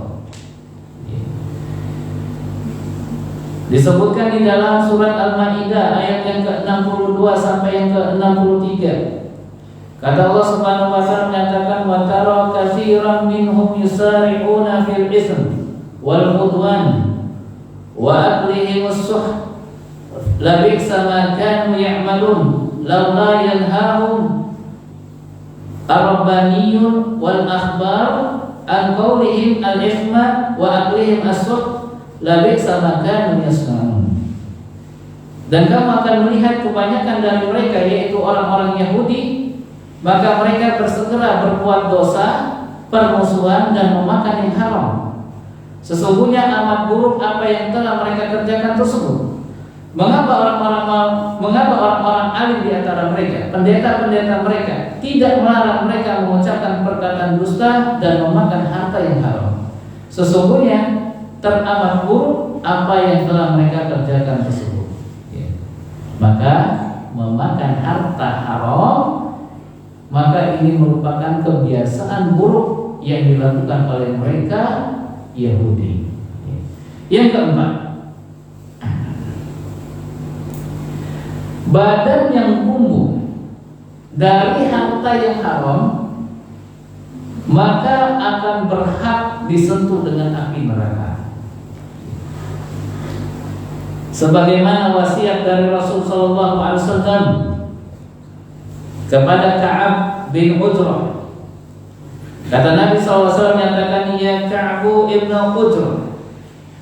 Disebutkan di dalam surat Al-Maidah ayat yang ke-62 sampai yang ke-63. Kata Allah Subhanahu wa taala menyatakan, wa tara katsiran minhum yusari'una fil ism wal udwan wa aklihim as-suh labi'sa ma kanu ya'malun laula yanhahum ar-rabbaniyun wal akhbar an qawlihim al-ithma wa aklihim as-suh labi'sa ma kanu yasna'un. Dan kamu akan melihat kebanyakan dari mereka, yaitu orang-orang Yahudi, maka mereka bersegera berbuat dosa, permusuhan, dan memakan yang haram. Sesungguhnya amat buruk apa yang telah mereka kerjakan tersebut. Mengapa orang-orang alim di antara mereka, pendeta-pendeta mereka, tidak melarang mereka mengucapkan perkataan dusta dan memakan harta yang haram? Sesungguhnya teramat buruk apa yang telah mereka kerjakan tersebut. Maka memakan harta haram, maka ini merupakan kebiasaan buruk yang dilakukan oleh mereka Yahudi. Yang keempat, badan yang tumbuh dari harta yang haram maka akan berhak disentuh dengan api neraka. Sebagaimana wasiat dari Rasul sallallahu alaihi wasallam kepada Ka'ab bin Ujrah. Kata Nabi sallallahu alaihi wasallam menyatakan, ya Ka'bu ibn Ujrah,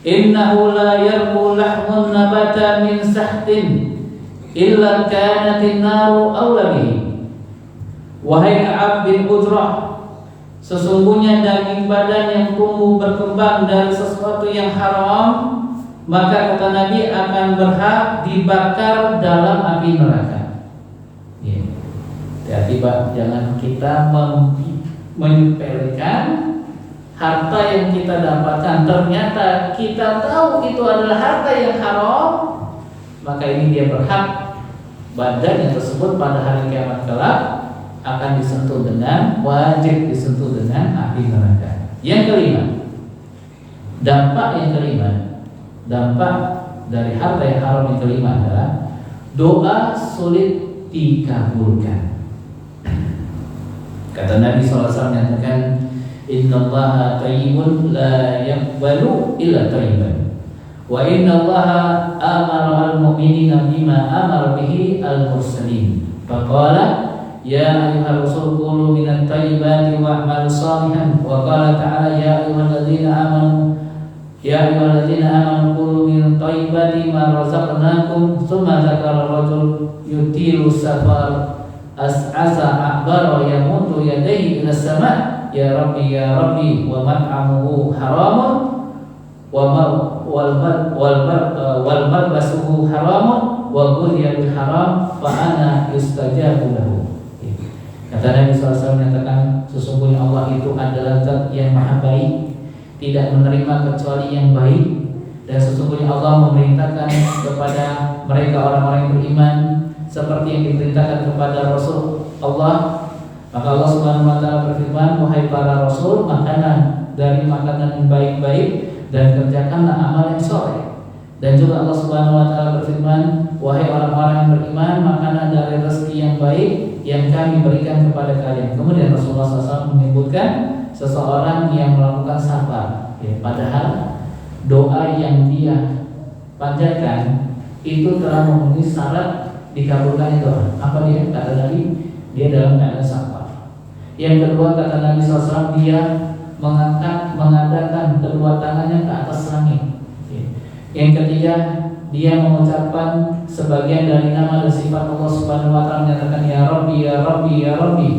innahu la yarbu lahmun nabata min sahtin illa kanatin naru awla bihi. Wahai Ka'ab bin Ujrah, sesungguhnya daging badan yang tumbuh berkembang dari sesuatu yang haram, maka kata Nabi akan berhak dibakar dalam api neraka. Hati-hati Pak, jangan kita menyepelekan harta yang kita dapatkan. Ternyata kita tahu itu adalah harta yang haram, maka ini dia berhak, badannya tersebut pada hari kiamat kelak akan disentuh dengan, wajib disentuh dengan api neraka. Yang kelima, dampak yang kelima, dampak dari harta yang haram yang kelima adalah doa sulit dikabulkan. Kata Nabi SAW menyatakan, innallaha thayyibun la yaqbalu illa thayyiban, wa innallaha amara al-mu'minina bima amara bihi al-mursalin. Faqala ya ayyuhar rasul qulu minat thayyibati wa'malu shalihan. Wa qala ta'ala ya ayyuhalladzina amanu qulu min thayyibati ma razaqnakum. Tsumma dzakara rajul yutilu safar as'asa akbar yamutu yadayhi ila sama' ya rabbi wa mat'amuhu haramun wal malbasuhu haramun wa ghudhiya bil haram fa ana yustajabu lahu. Kata Nabi SAW menyatakan, sesungguhnya Allah itu adalah zat yang maha baik, tidak menerima kecuali yang baik, dan sesungguhnya Allah memerintahkan kepada mereka orang-orang yang beriman seperti yang diperintahkan kepada Rasul Allah. Maka Allah Subhanahu wa taala berfirman, wahai para rasul, makanlah dari makanan yang baik-baik dan kerjakanlah amal yang soleh. Dan juga Allah Subhanahu wa taala berfirman, "Wahai orang-orang yang beriman, makanlah dari rezeki yang baik yang kami berikan kepada kalian." Kemudian Rasulullah SAW menyebutkan seseorang yang melakukan sabar, ya, padahal doa yang dia panjatkan itu telah memenuhi syarat dikabulkannya doa. Apa dia? Kata Nabi, dia dalam keadaan sabar. Yang kedua, kata Nabi SAW, dia mengadakan kedua tangannya ke atas langit. Yang ketiga, dia mengucapkan sebagian dari nama dan sifat Allah Subhanahu wa taala, menyatakan ya Rabbi, ya Rabbi, ya Rabbi.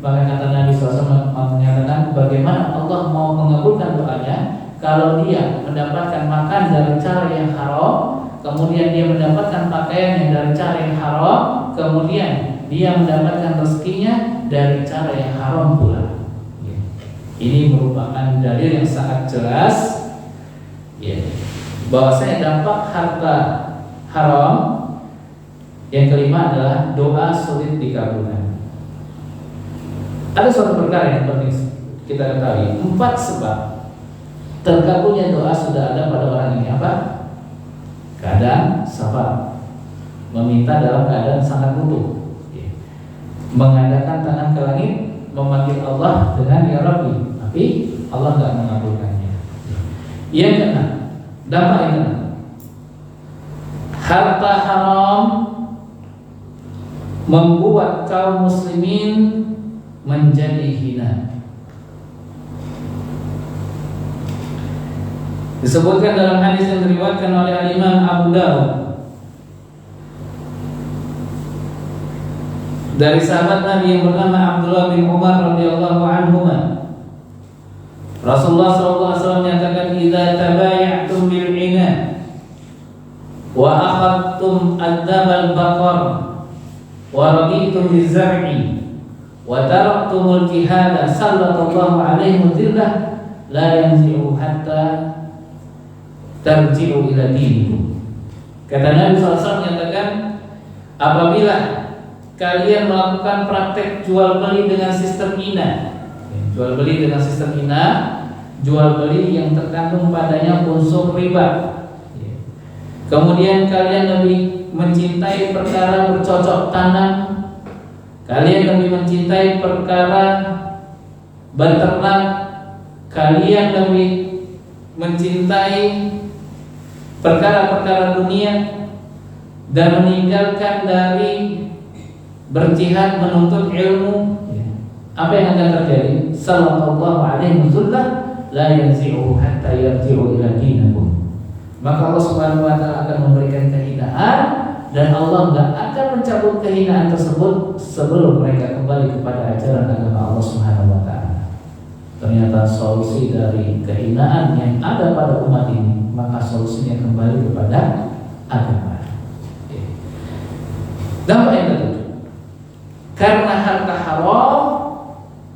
Maka kata Nabi SAW menyatakan, bagaimana Allah mau mengabulkan doanya kalau dia mendapatkan makan dari cara yang haram, kemudian dia mendapatkan pakaian yang dari cara yang haram, kemudian dia mendapatkan rezekinya dari cara yang haram pula. Ini merupakan dalil yang sangat jelas, ya, bahwasanya dampak harta haram. Yang kelima adalah doa sulit dikabulkan. Ada suatu perkara yang penting kita ketahui, 4 sebab terkabulnya doa sudah ada pada orang ini. Apa? Keadaan sabar, meminta dalam keadaan sangat butuh, mengadakan tangan ke langit, memanggil Allah dengan ya Rabbi, tapi Allah tidak mengabulkannya. Yang keenam, dampak yang keenam, harta haram membuat kaum muslimin menjadi hina. Disebutkan dalam hadis yang diriwayatkan oleh Imam Abu Dawud dari sahabat Nabi yang bernama Abdullah bin Umar radhiyallahu anhuma, Rasulullah SAW menyatakan, "Idza tabaya'tum bil 'ina wa akhadtum ad-dabal baqar wa raditum biz-zar'i wa taraktumul jihada sallallahu alaihi dhillah la yanzi'u hatta tarji'u ila dinikum." Kata Nabi SAW menyatakan, apabila kalian melakukan praktek jual beli dengan sistem ina, jual beli dengan sistem ina, jual beli yang terkandung padanya unsur riba, kemudian kalian lebih mencintai perkara bercocok tanam, kalian lebih mencintai perkara beternak, kalian lebih mencintai perkara-perkara dunia dan meninggalkan dari berjihad menuntut ilmu, apa yang akan terjadi? Sallallahu alaihi wasallam la yanzi'u hatta yarji'u ila dinikum. Maka Allah Subhanahu wa taala akan memberikan kehinaan, dan Allah enggak akan mencabut kehinaan tersebut sebelum mereka kembali kepada ajaran agama Allah Subhanahu wa taala. Ternyata solusi dari kehinaan yang ada pada umat ini, maka solusinya kembali kepada agama. Dampak yang ketujuh, karena harta haram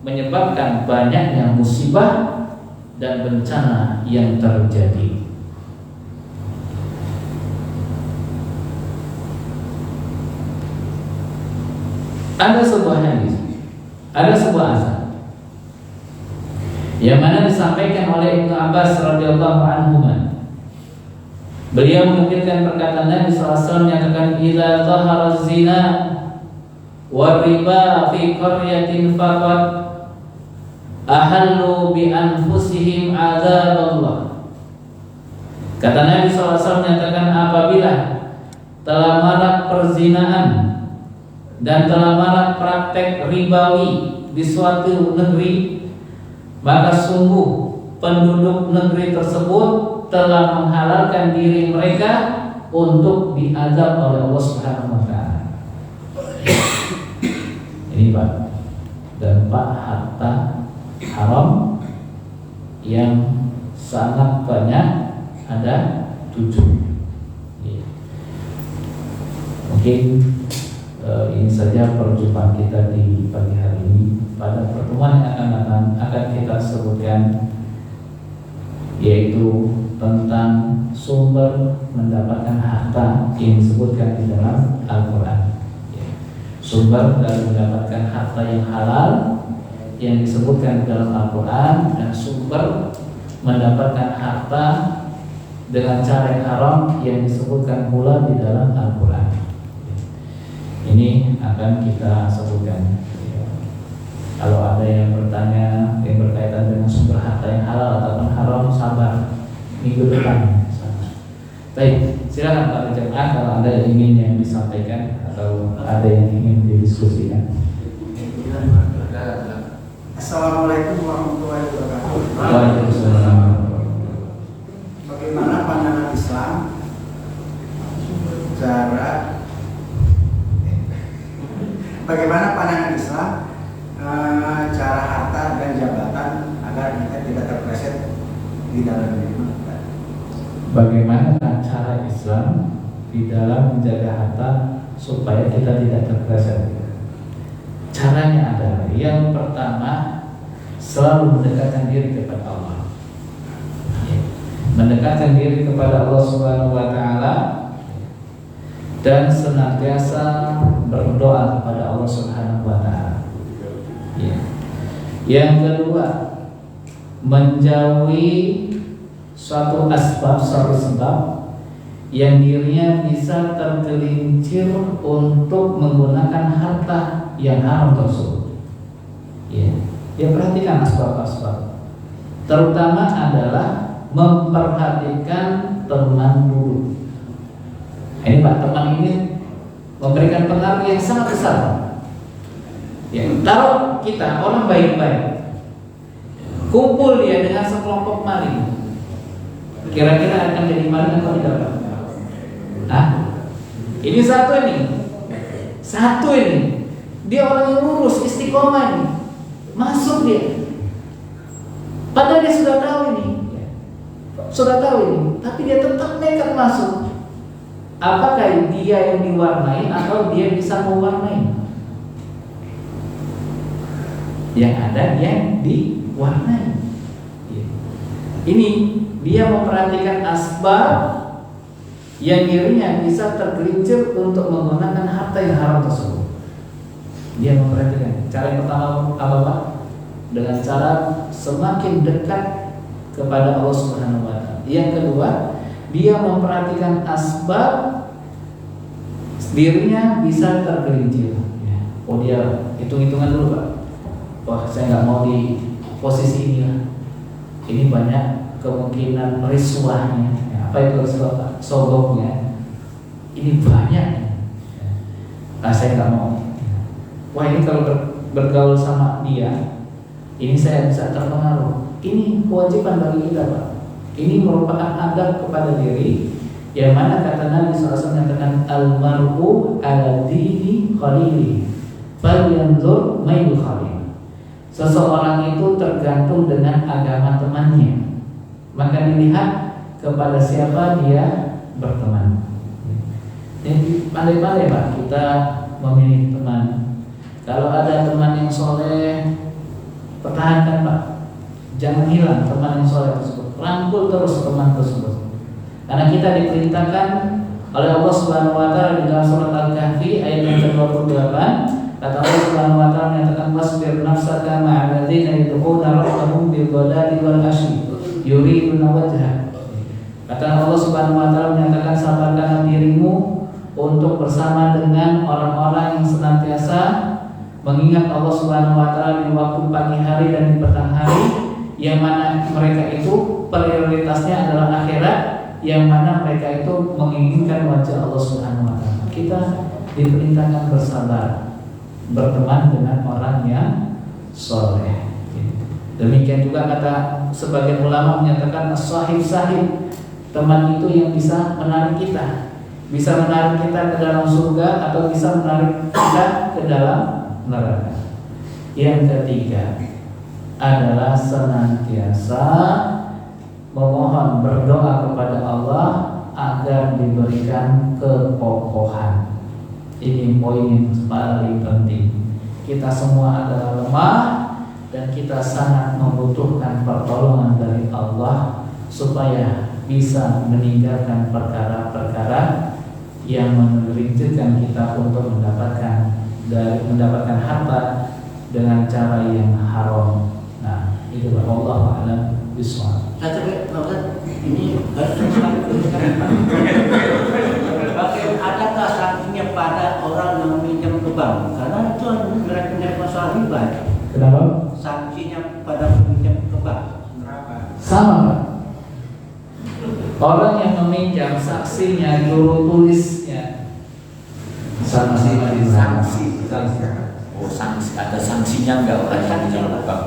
menyebabkan banyaknya musibah dan bencana yang terjadi. Ada sebuah hadis, ada sebuah asar yang mana disampaikan oleh Ibnu Abbas radhiyallahu anhu. Beliau menukilkan perkataan Nabi SAW menyatakan, "Idza zahara zina wa riba fi qaryatin faqad ahallu bi anfusihim azab Allah." Kata Nabi SAW menyatakan, apabila telah marak perzinaan dan telah marak praktek ribawi di suatu negeri, maka sungguh penduduk negeri tersebut telah menghalalkan diri mereka untuk diazab oleh Allah Subhanahu wa taala. Ini Pak, dampak harta haram yang sangat banyak, ada 7. Mungkin ini saja perjumpaan kita di pagi hari ini. Pada pertemuan yang akan datang akan kita sebutkan, yaitu tentang sumber mendapatkan harta yang disebutkan di dalam Al-Quran. Sumber dari mendapatkan harta yang halal yang disebutkan di dalam Al-Quran, dan sumber mendapatkan harta dengan cara yang haram yang disebutkan pula di dalam Al-Quran. Ini akan kita sebutkan. Kalau ada yang bertanya yang berkaitan dengan sumber harta yang halal ataupun haram, sabar, minggu depan. Baik, silakan Pak Jemaah kalau ada yang ingin yang disampaikan atau ada yang ingin didiskusikan. Assalamualaikum warahmatullahi wabarakatuh. Waalaikumsalam. Bagaimana pandangan Islam cara harta dan jabatan agar kita tidak terpleset di dalamnya? Bagaimana cara Islam di dalam menjaga harta supaya kita tidak terpleset? Caranya adalah yang pertama, selalu mendekatkan diri kepada Allah. Mendekatkan diri kepada Allah Subhanahu wa taala dan senantiasa berdoa kepada Allah Subhanahu wa taala. Yang kedua, menjauhi suatu sebab yang dirinya bisa tergelincir untuk menggunakan harta yang haram tersebut. Ya, perhatikan asbab-asbab. Terutama adalah memperhatikan teman dulu. Ini Pak, teman ini memberikan pengaruh yang sangat besar. Ya, kalau kita orang baik-baik, kumpul dia dengan sekelompok maling, kira-kira akan jadi maling atau tidak? Ini satu ini, dia orang yang lurus, istiqomah ini, masuk dia. Padahal dia sudah tahu ini, tapi dia tetap nekat masuk. Apakah dia yang diwarnai atau dia bisa mewarnai? Yang ada yang diwarnai. Ini dia memperhatikan asbab yang dirinya bisa tergelincir untuk menggunakan harta yang haram tersebut. Dia memperhatikan. Cara yang pertama apa Pak? Dengan cara semakin dekat kepada Allah Subhanahu wa taala. Yang kedua, dia memperhatikan asbab dirinya bisa tergelincir. Oh, dia hitung-hitungan dulu Pak. Wah, saya nggak mau di posisi ini. Ini banyak kemungkinan riswahnya. Apa itu riswah Pak? Sogoknya. Ini banyak. Saya nggak mau. Wah, ini kalau bergaul sama dia, ini saya bisa terpengaruh. Ini kewajiban bagi kita Pak. Ini merupakan adab kepada diri, yang mana kata Nabi SAW menyatakan al-mar'u ala dini khalili falyanzur may khalil. Seseorang itu tergantung dengan agama temannya, maka dilihat kepada siapa dia berteman. Jadi pandai-pandai Pak kita memilih teman. Kalau ada teman yang soleh, pertahankan Pak. Jangan hilang teman yang soleh tersebut. Rangkul terus teman tersebut. Karena kita diperintahkan oleh Allah Subhanahu wa taala di dalam surat Al-Kahfi ayat yang ke-28, kata Allah Subhanahu wa taala menyatakan wasbir nafsaka ma'al ladzina yad'una rabbahum bil ghadati wal asyi yuriduna wajha. Kata Allah Subhanahu wa taala menyatakan sabarkanlah dirimu untuk bersama dengan orang-orang yang senantiasa mengingat Allah Subhanahu wa taala di waktu pagi hari dan di petang hari, yang mana mereka itu prioritasnya adalah akhirat, yang mana mereka itu menginginkan wajah Allah Subhanahu wa taala. Kita diperintahkan bersabar, berteman dengan orang yang soleh. Demikian juga kata sebagian ulama menyatakan as-sahib, teman itu yang bisa menarik kita, bisa menarik kita ke dalam surga atau bisa menarik kita ke dalam neraka. Yang ketiga adalah senantiasa memohon berdoa kepada Allah agar diberikan kekokohan. Ini poin yang paling penting. Kita semua adalah lemah dan kita sangat membutuhkan pertolongan dari Allah supaya bisa meninggalkan perkara-perkara yang menggelincirkan kita untuk mendapatkan harta dengan cara yang haram. Nah, itulah Allah a'lam bishawab. Ini adakah sanksinya pada orang yang meminjam ke bank? Karena itu menyangkut masalah riba. Kenapa? Sanksinya pada peminjam ke bank. Sama Pak. Orang yang meminjam saksinya, juru tulisnya sama-sama Sanksi. Oh, sanksi, ada sanksinya enggak orang yang meminjam ke bank?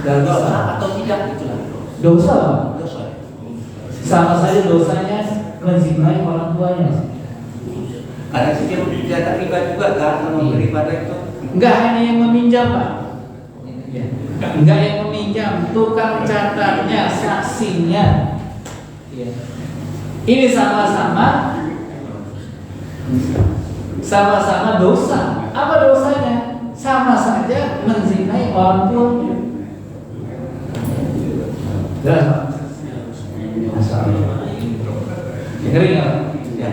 Dosa atau tidak itu lah. dosa Pak. Dosa. Sama saja dosanya menzinai orang tuanya. Karena setiap tidak riba juga kan, kalau riba itu. Enggak hanya yang meminjam Pak. Enggak yang meminjam, tukang catatnya, saksinya. Ini sama-sama dosa. Apa dosanya? Sama saja menzinai orang tuanya. Jelas Pak? Ngeri nggak? Ya.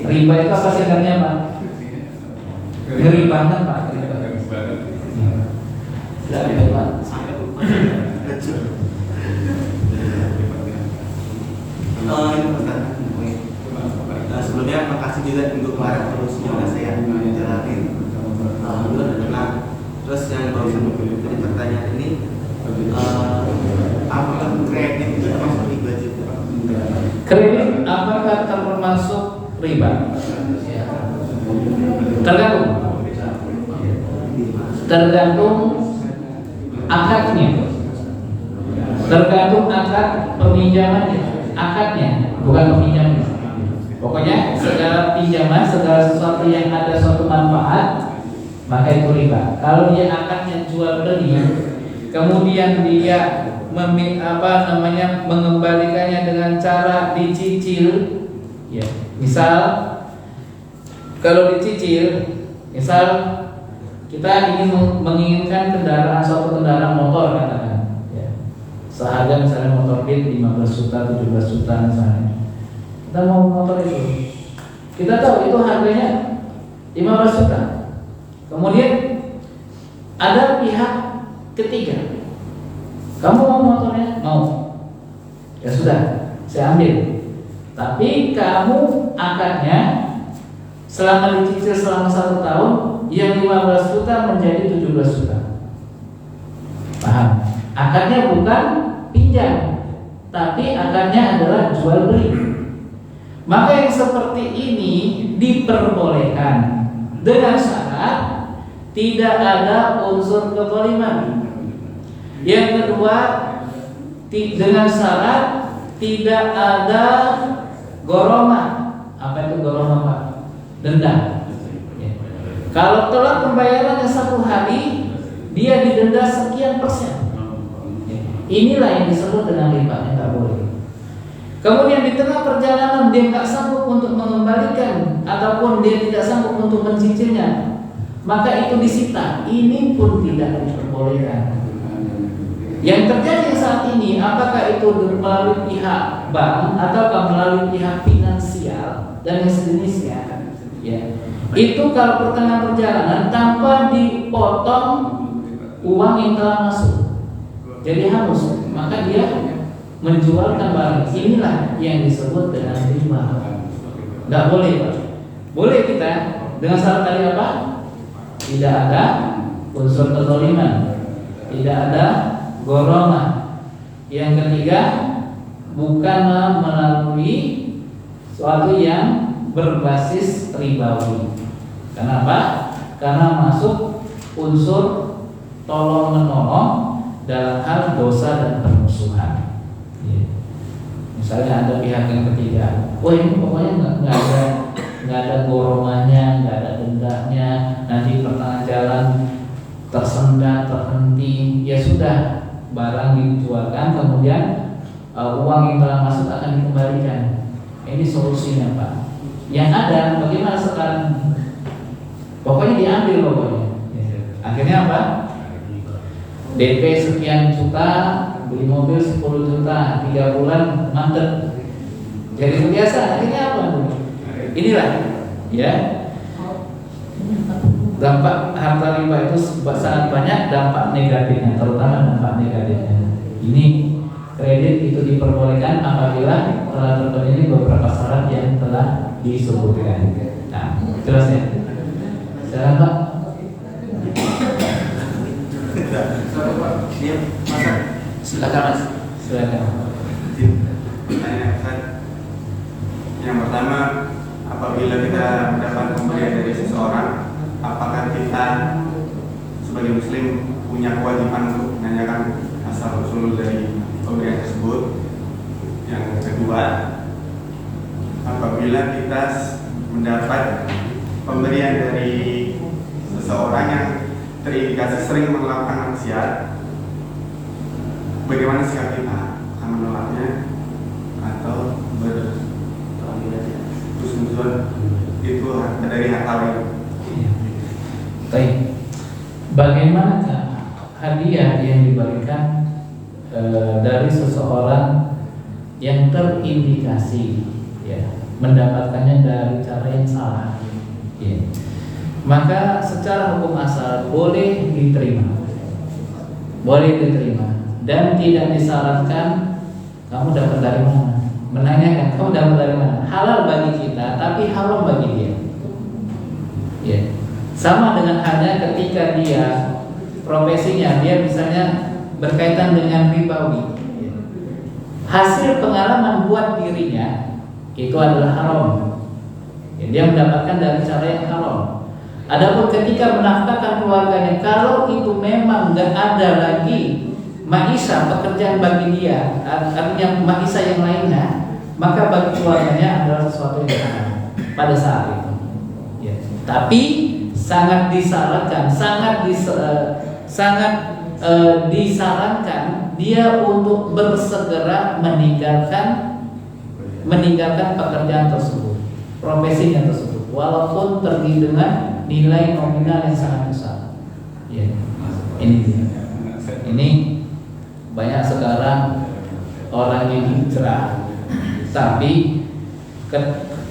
Riba itu apa singkatnya Pak? Ngeri banget Pak. Tidak Pak. Sebelumnya makasih juga untuk kemarin terusnya udah saya jalanin. Alhamdulillah udah tenang. Terus yang barusan dari pertanyaan ini, apakah kredit itu termasuk riba juga? Kredit apakah termasuk riba? Tergantung akadnya. Tergantung akad peminjamannya, akadnya, bukan peminjamnya. Pokoknya segala pinjaman, segala sesuatu yang ada suatu manfaat, maka itu riba. Kalau dia akadnya jual beli, kemudian dia mengembalikannya dengan cara dicicil, ya. Misal kalau dicicil, misal kita ingin menginginkan suatu kendaraan motor katakan, ya. Seharga misalnya motor Beat 15 juta, 17 juta misalnya. Kita mau motor itu, kita tahu itu harganya 15 juta. Kemudian ada pihak ketiga, kamu mau motornya? Mau. Ya sudah, saya ambil. Tapi kamu akadnya selama dicicil selama 1 tahun, yang 15 juta menjadi 17 juta. Paham? Akadnya bukan pinjam, tapi akadnya adalah jual beli. Maka yang seperti ini diperbolehkan dengan syarat tidak ada unsur kezaliman. Yang kedua, dengan syarat tidak ada goroma. Apa itu goroma Pak? Denda. Ya. Kalau telat pembayarannya 1 hari, dia didenda sekian persen. Ya. Inilah yang disebut dengan riba, yang tidak boleh. Kemudian di tengah perjalanan dia nggak sanggup untuk mengembalikan ataupun dia tidak sanggup untuk mencicilnya, maka itu disita. Ini pun tidak diperbolehkan. Yang terjadi saat ini, apakah itu melalui pihak bank ataukah melalui pihak finansial dan yang sejenisnya, ya. Itu kalau pertengahan perjalanan tanpa dipotong uang yang telah masuk, jadi hangus, maka dia menjualkan barang. Inilah yang disebut dengan riba. Nggak boleh Pak. Boleh kita dengan syarat tadi apa? Tidak ada unsur kezaliman, tidak ada goroma. Yang ketiga, bukanlah melalui suatu yang berbasis ribawi. Kenapa? Karena masuk unsur tolong menolong dalam hal dosa dan permusuhan. Misalnya ada pihak yang ketiga, wah ini pokoknya nggak ada goromanya, nggak ada dendanya, nanti pertengahan jalan tersendat, terhenti, ya sudah, barang dijualkan, kemudian uang yang telah masuk akan dikembalikan. Ini solusinya Pak. Yang ada, bagaimana sekarang? Pokoknya diambil pokoknya. Akhirnya apa? DP sekian juta, beli mobil 10 juta, 3 bulan mantet. Jadi biasa, akhirnya apa? Inilah, ya. Dampak harta riba itu sangat banyak dampak negatifnya, terutama dampak negatifnya. Ini kredit itu diperbolehkan apabila telah terpenuhi beberapa syarat yang telah disebutkan. Nah, jelas ya? Silakan Pak. Dia masa Silakan Mas. Silakan. Yang pertama, apabila kita mendapat pemberian dari seseorang, apakah kita sebagai muslim punya kewajiban untuk menanyakan asal usul dari pemberian tersebut? Yang kedua, apabila kita mendapat pemberian dari seseorang yang terindikasi sering melakukan maksiat, bagaimana sikap kita? Akan menolaknya atau berhusnuzon itu dari hak lain? Baik. Bagaimanakah hadiah yang diberikan dari seseorang yang terindikasi ya mendapatkannya dari cara yang salah? Ya. Maka secara hukum asal boleh diterima, dan tidak disyaratkan kamu dapat dari mana. Menanyakan kamu dapat dari mana, halal bagi kita tapi haram bagi dia. Ya. Sama dengan halnya ketika dia profesinya dia misalnya berkaitan dengan ribawi, hasil pengalaman buat dirinya itu adalah haram. Ya, dia mendapatkan dari cara yang haram. Adapun ketika menafkahkan keluarganya, kalau itu memang nggak ada lagi maisha pekerjaan bagi dia, artinya maisha yang lainnya, maka bagi keluarganya adalah sesuatu yang haram pada saat itu. Ya. Tapi sangat disarankan, disarankan dia untuk bersegera meninggalkan pekerjaan tersebut, profesinya tersebut, walaupun terdiri dengan nilai nominal yang sangat besar. Ya. Ini banyak sekarang orang yang hijrah, tapi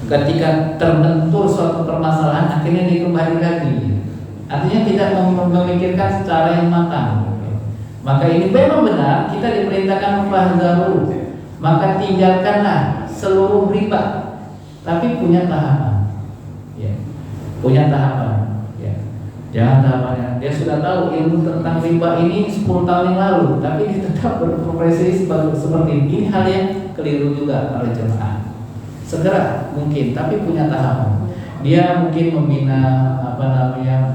ketika terbentur suatu permasalahan akhirnya dia kembali lagi. Artinya tidak memikirkan secara yang matang. Maka ini memang benar kita diperintahkan fahzaru, maka tinggalkanlah seluruh riba, tapi punya tahapan. Ya. Punya tahapan. Ya. Jangan tahapannya dia sudah tahu ilmu tentang riba ini 10 tahun yang lalu, tapi dia tetap berprofesi seperti ini. Ini hal yang keliru juga oleh jemaah. Segera mungkin, tapi punya tahapan. Dia mungkin membina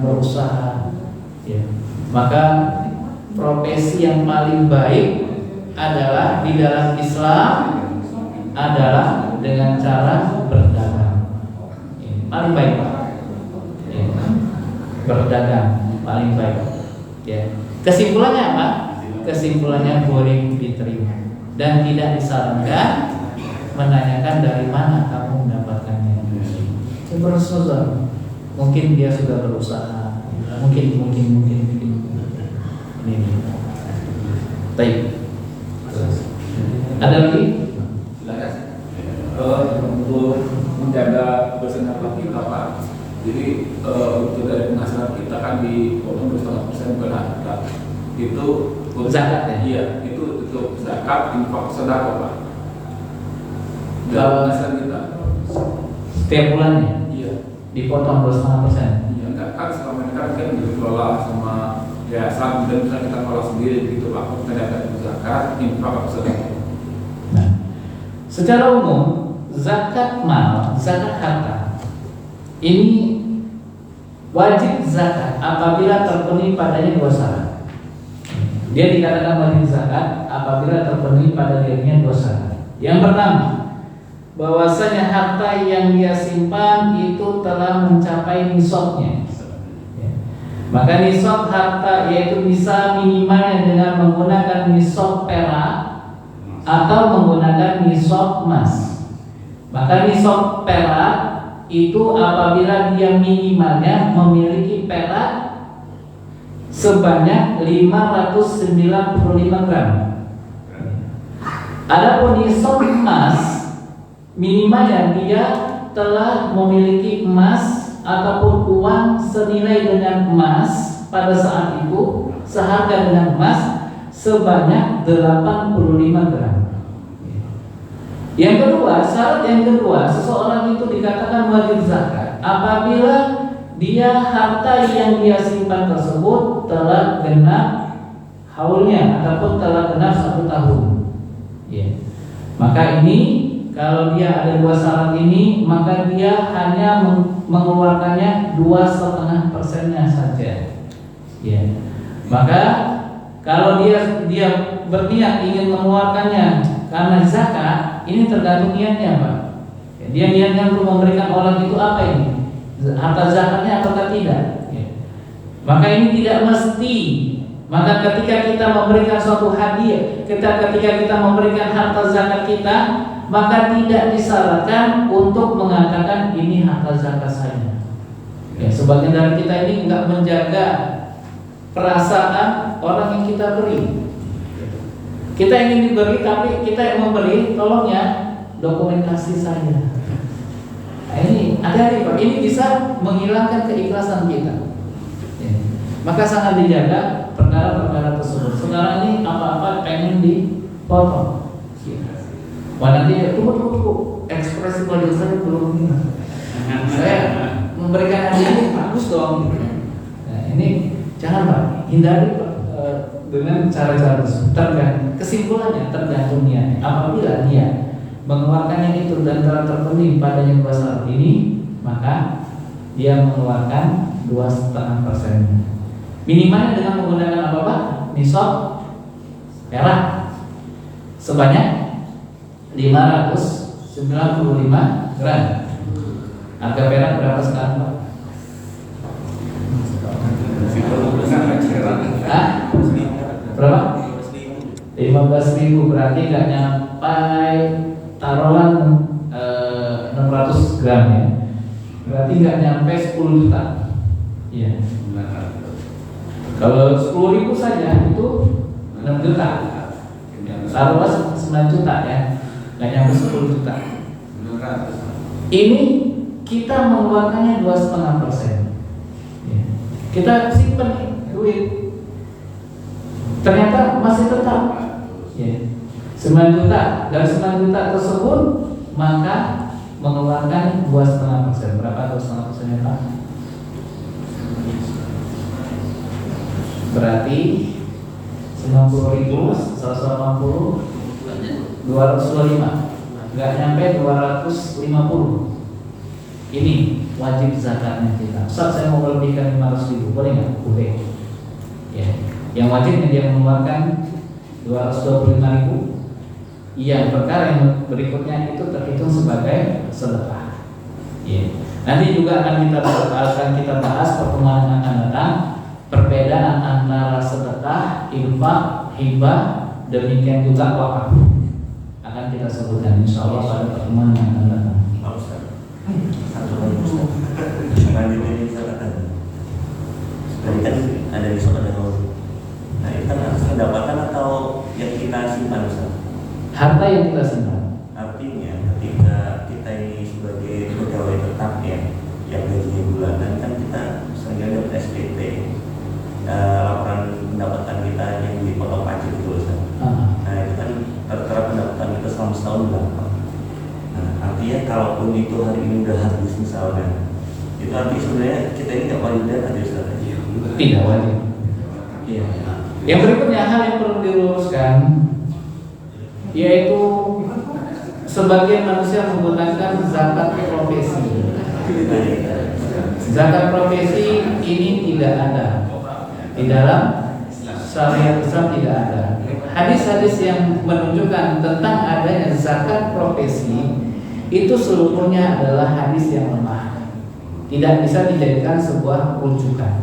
berusaha. Ya. Maka profesi yang paling baik adalah di dalam Islam adalah dengan cara berdagang. Ini paling baik, Pak. Ya. Berdagang paling baik. Ya. Kesimpulannya apa? Kesimpulannya boleh diterima dan tidak disarankan menanyakan dari mana kamu mendapatkannya. Berhusnuzon, mungkin dia sudah berusaha, mungkin ini. Baik. Ada lagi? Untuk menjaga bersenjata kita Pak. Jadi untuk dari penghasilan kita kan dipotong 2,5% berharga. Itu Zakat ya? Iya, itu untuk zakat, infak, sedekah Pak. Dari penghasilan kita. Setiap bulannya Iya. dipotong 2,5%. Iya, enggak kan selama ini kan dikelola sama ya saat dan bisa kita kelola sendiri gitu Pak. Kita dapat zakat, infak, sedekah. Nah, secara umum zakat mal, zakat harta ini wajib zakat apabila terpenuhi padanya dua syarat. Dia dikatakan wajib zakat apabila terpenuhi pada dirinya dua syarat. Yang pertama, bahwasanya harta yang dia simpan itu telah mencapai nisabnya. Maka nisab harta yaitu bisa minimalnya dengan menggunakan nisab perak atau menggunakan nisab emas. Maka nisab perak itu apabila dia minimalnya memiliki perak sebanyak 595 gram. Adapun nisab emas minimalnya dia telah memiliki emas ataupun uang senilai dengan emas pada saat itu, seharga dengan emas sebanyak 85 gram. Yang kedua, syarat yang kedua, seseorang itu dikatakan wajib zakat apabila dia harta yang dia simpan tersebut telah genap haulnya ataupun telah genap 1 tahun. Ya. Maka ini kalau dia ada 2 syarat ini, maka dia hanya mengeluarkannya 2,5%-nya saja. Ya. Maka kalau dia berniat ingin mengeluarkannya karena zakat, ini tergantung niatnya, Pak. Dia niatnya untuk memberikan orang itu apa ini? Harta zakatnya ataukah tidak? Ya. Maka ini tidak mesti. Maka ketika kita memberikan suatu hadiah, ketika kita memberikan harta zakat kita, maka tidak disyaratkan untuk mengatakan ini harta zakat saya. Ya, sebagian dari kita ini enggak menjaga perasaan orang yang kita beri. Kita ingin diberi, tapi kita yang memberi, tolong ya dokumentasi saya. Nah, ini hati-hati Pak, ini bisa menghilangkan keikhlasan kita. Ya. Maka sangat dijaga perkara-perkara tersebut. Sekarang ini apa-apa pengen dipotong. Wah nanti tunggu ekspresi wajah saya belum ini. Saya memberikan hadiah ini bagus dong. Nah, ini jangan Pak, hindari Pak. Dengan cara-cara tersebut. Kesimpulannya tergantung niat. Apabila dia mengeluarkannya itu dan telah terpenuhi padanya 2 syarat ini, maka dia mengeluarkan 2,5%. Minimalnya dengan menggunakan apa Pak? Nisab perak sebanyak 595 gram. Harga perak berapa sekarang Pak? Berapa? 15.000, berarti nggak nyampe taruhan 600 gram ya. Berarti nggak nyampe 10 juta. Iya. Kalau 10.000 saja itu 6 juta. Taruhlah 9 juta ya. Nggak nyampe 10 juta. Ini kita mengeluarkannya 2,5%. Ya. Kita simpan duit. Ternyata masih tetap ya. 9 juta. Dari 9 juta tersebut maka mengeluarkan 2,5%. Berapa 2,5%-nya Pak? Berarti 90.000 180 225. Enggak nyampe 250. Ini wajib zakatnya kita. Ustaz, saya mau lebihkan 500.000, boleh nggak? Boleh. Ya. Yang wajibnya dia mengeluarkan 225.000. Yang perkara yang berikutnya itu terhitung sebagai sedekah. Ya. Nanti juga akan kita bahas pertemuan yang akan datang perbedaan antara sedekah, infak, hibah, demikian juga wakaf. Akan kita sebutkan insyaallah pada pertemuan yang akan datang. Tadi kan ada di soal dahulu. Nah itu kan harus pendapatan atau yang kita simpan Ustaz? Harta yang kita simpan. Artinya ketika kita ini sebagai pegawai tetap ya, yang gajinya bulanan kan kita misalnya dapat SPT, laporan pendapatan kita yang dipotong pajak itu Ustaz. Nah itu kan tertera pendapatan kita selama setahun berapa. Nah artinya kalaupun itu hari ini udah habis misalnya, itu artinya sebenarnya kita ini nggak wajib data Ustaz. Tidak wajib. Iya. Yang berikutnya hal yang perlu diluruskan, yaitu sebagian manusia menggunakan zakat profesi. Zakat profesi ini tidak ada di dalam syariat Islam, tidak ada. Hadis-hadis yang menunjukkan tentang adanya zakat profesi itu seluruhnya adalah hadis yang lemah, tidak bisa dijadikan sebuah rujukan.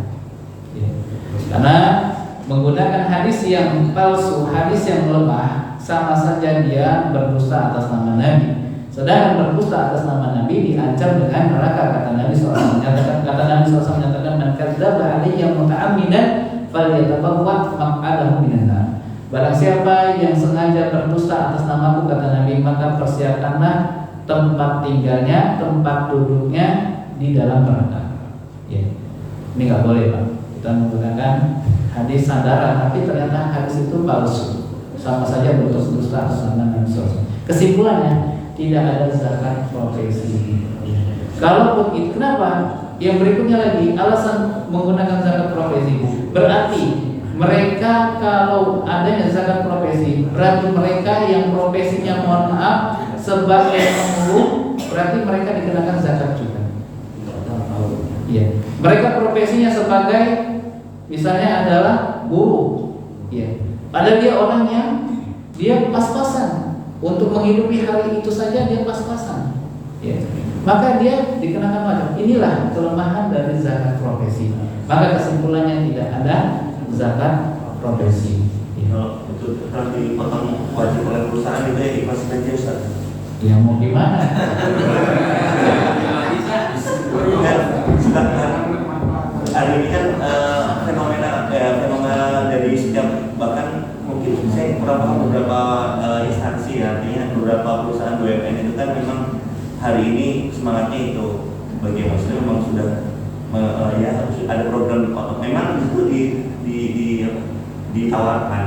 Karena menggunakan hadis yang palsu, hadis yang lemah, sama saja dia berdusta atas nama Nabi. Sedangkan berdusta atas nama Nabi diancam dengan neraka, kata Nabi SAW. Kata Nabi SAW menyatakan, "Man kadzdzaba alayya muta'ammidan falyatabawwa maq'adahu minan nar." Barang siapa yang sengaja berdusta atas namaku, kata Nabi, maka persiapkanlah tempat tinggalnya, tempat duduknya di dalam neraka. Ya. Ini nggak boleh Pak. Kita menggunakan hadis sandaran, tapi ternyata hadis itu palsu, sama saja bentuk dusta dan seterusnya. Kesimpulannya tidak ada zakat profesi. Kalaupun itu, kenapa? Yang berikutnya lagi alasan menggunakan zakat profesi, berarti mereka kalau adanya zakat profesi, berarti mereka yang profesinya mohon maaf sebagai pemulung, berarti mereka dikenakan zakat juga. Iya. Mereka profesinya sebagai misalnya adalah guru, iya. Padahal dia orang yang dia pas-pasan untuk menghidupi hari itu saja dia pas-pasan, ya. Maka dia dikenakan wajib. Inilah kelemahan dari zakat profesi. Maka kesimpulannya tidak ada zakat profesi. Kalau itu harus dipotong wajib oleh perusahaan itu ya ikhlas saja Ustaz. Ya mau gimana? Hari ini kan fenomena dari setiap, bahkan mungkin saya kurang paham beberapa instansi ya, artinya beberapa perusahaan BUMN itu kan memang hari ini semangatnya itu bagi muslim memang sudah ya ada program dipotong. Memang itu ditawarkan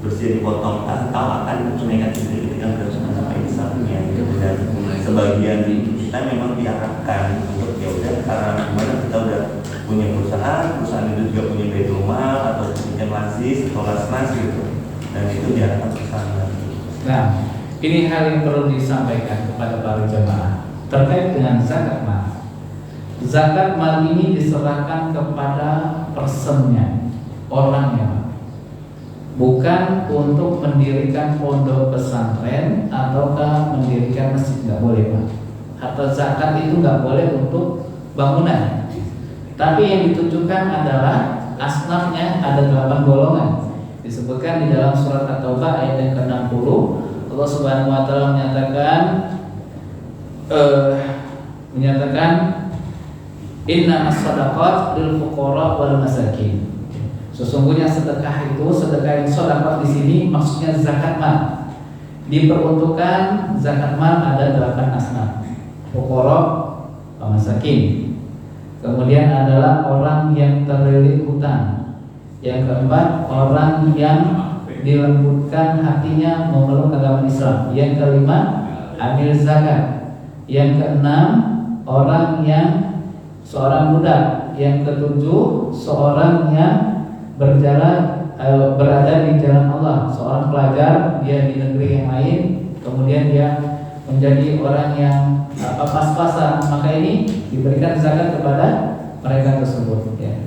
bersedia dipotong atau akan kenaikan signifikan berdasarkan sampai misalnya gitu. Dan sebagian kita memang diarahkan untuk ya udah karena gimana kita udah punya perusahaan itu juga punya baitul mal atau punya lasis atau lasnas gitu, dan itu diarahkan ke sana. Nah, ini hal yang perlu disampaikan kepada para jemaah terkait dengan zakat mal. Zakat mal ini diserahkan kepada personnya, orangnya, bukan untuk mendirikan pondok pesantren ataukah mendirikan masjid, nggak boleh Pak. Harta zakat itu nggak boleh untuk bangunan. Tapi yang ditujukan adalah asnafnya, ada 8 golongan. Disebutkan di dalam surat At-Taubah ayat yang ke-60. Allah Subhanahu wa taala menyatakan inna as-shadaqat lil fuqara wal masakin. Sesungguhnya sedekah itu, sedekah yang sedekah di sini maksudnya zakat mal. Diperuntukkan zakat mal ada 8 asnaf. Fuqara wal masakin. Kemudian adalah orang yang terlilit hutang. Yang keempat, orang yang dilembutkan hatinya memeluk agama Islam. Yang kelima, amil zakat. Yang keenam, orang yang seorang budak. Yang ketujuh, seorang yang berada di jalan Allah. Seorang pelajar, dia di negeri yang lain, kemudian dia menjadi orang yang pas-pasan, maka ini diberikan zakat kepada mereka tersebut, ya.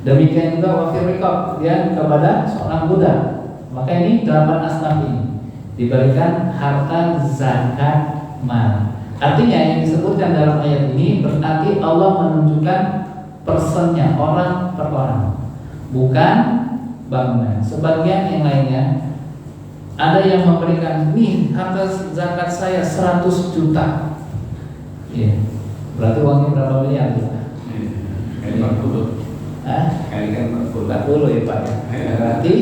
Demikian juga wafir riqab, dia kepada seorang budak, maka ini 8 asnaf ini diberikan harta zakat mal. Artinya yang disebutkan dalam ayat ini berarti Allah menunjukkan personnya, orang per orang, bukan bangunan. Sebagian yang lainnya ada yang memberikan, nih harta zakat saya 100 juta. Ya, berarti uangnya berapa miliar juga? Kali 40. Kali kan 40 ya Pak ya. Berarti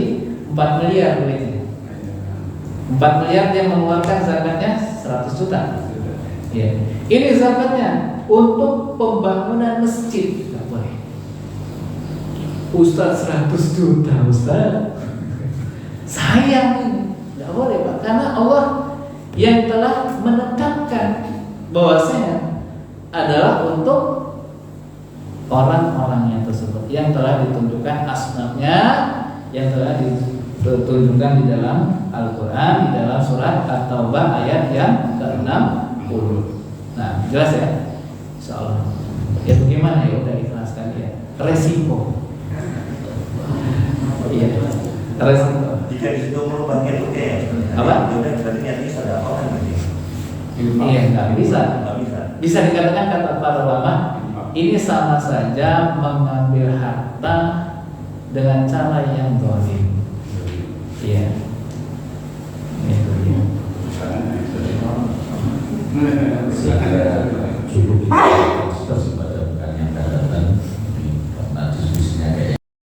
4 miliar duitnya. 4 miliar dia mengeluarkan zakatnya 100 juta. Ya. Ini zakatnya untuk pembangunan masjid. Tidak boleh. Ustaz 100 juta Ustaz. Sayang ini. Tidak boleh Pak, karena Allah yang telah menetapkan bahwasanya adalah untuk orang-orangnya tersebut yang telah ditunjukkan asnafnya, yang telah ditunjukkan di dalam Al-Quran, di dalam surat At-Taubah ayat yang ke-60. Nah, jelas ya? Insyaallah. Ya bagaimana ya, udah ikhlaskan ya. Resiko. Iya. Resiko. Jika di situ merubah NUT ya, apa? Udah berarti niatnya sudah orang berarti. Iya, nggak bisa. Nggak bisa. Bisa dikatakan kata para ulama, ini sama saja mengambil harta dengan cara yang zalim. Iya. Itu dia. Cukup.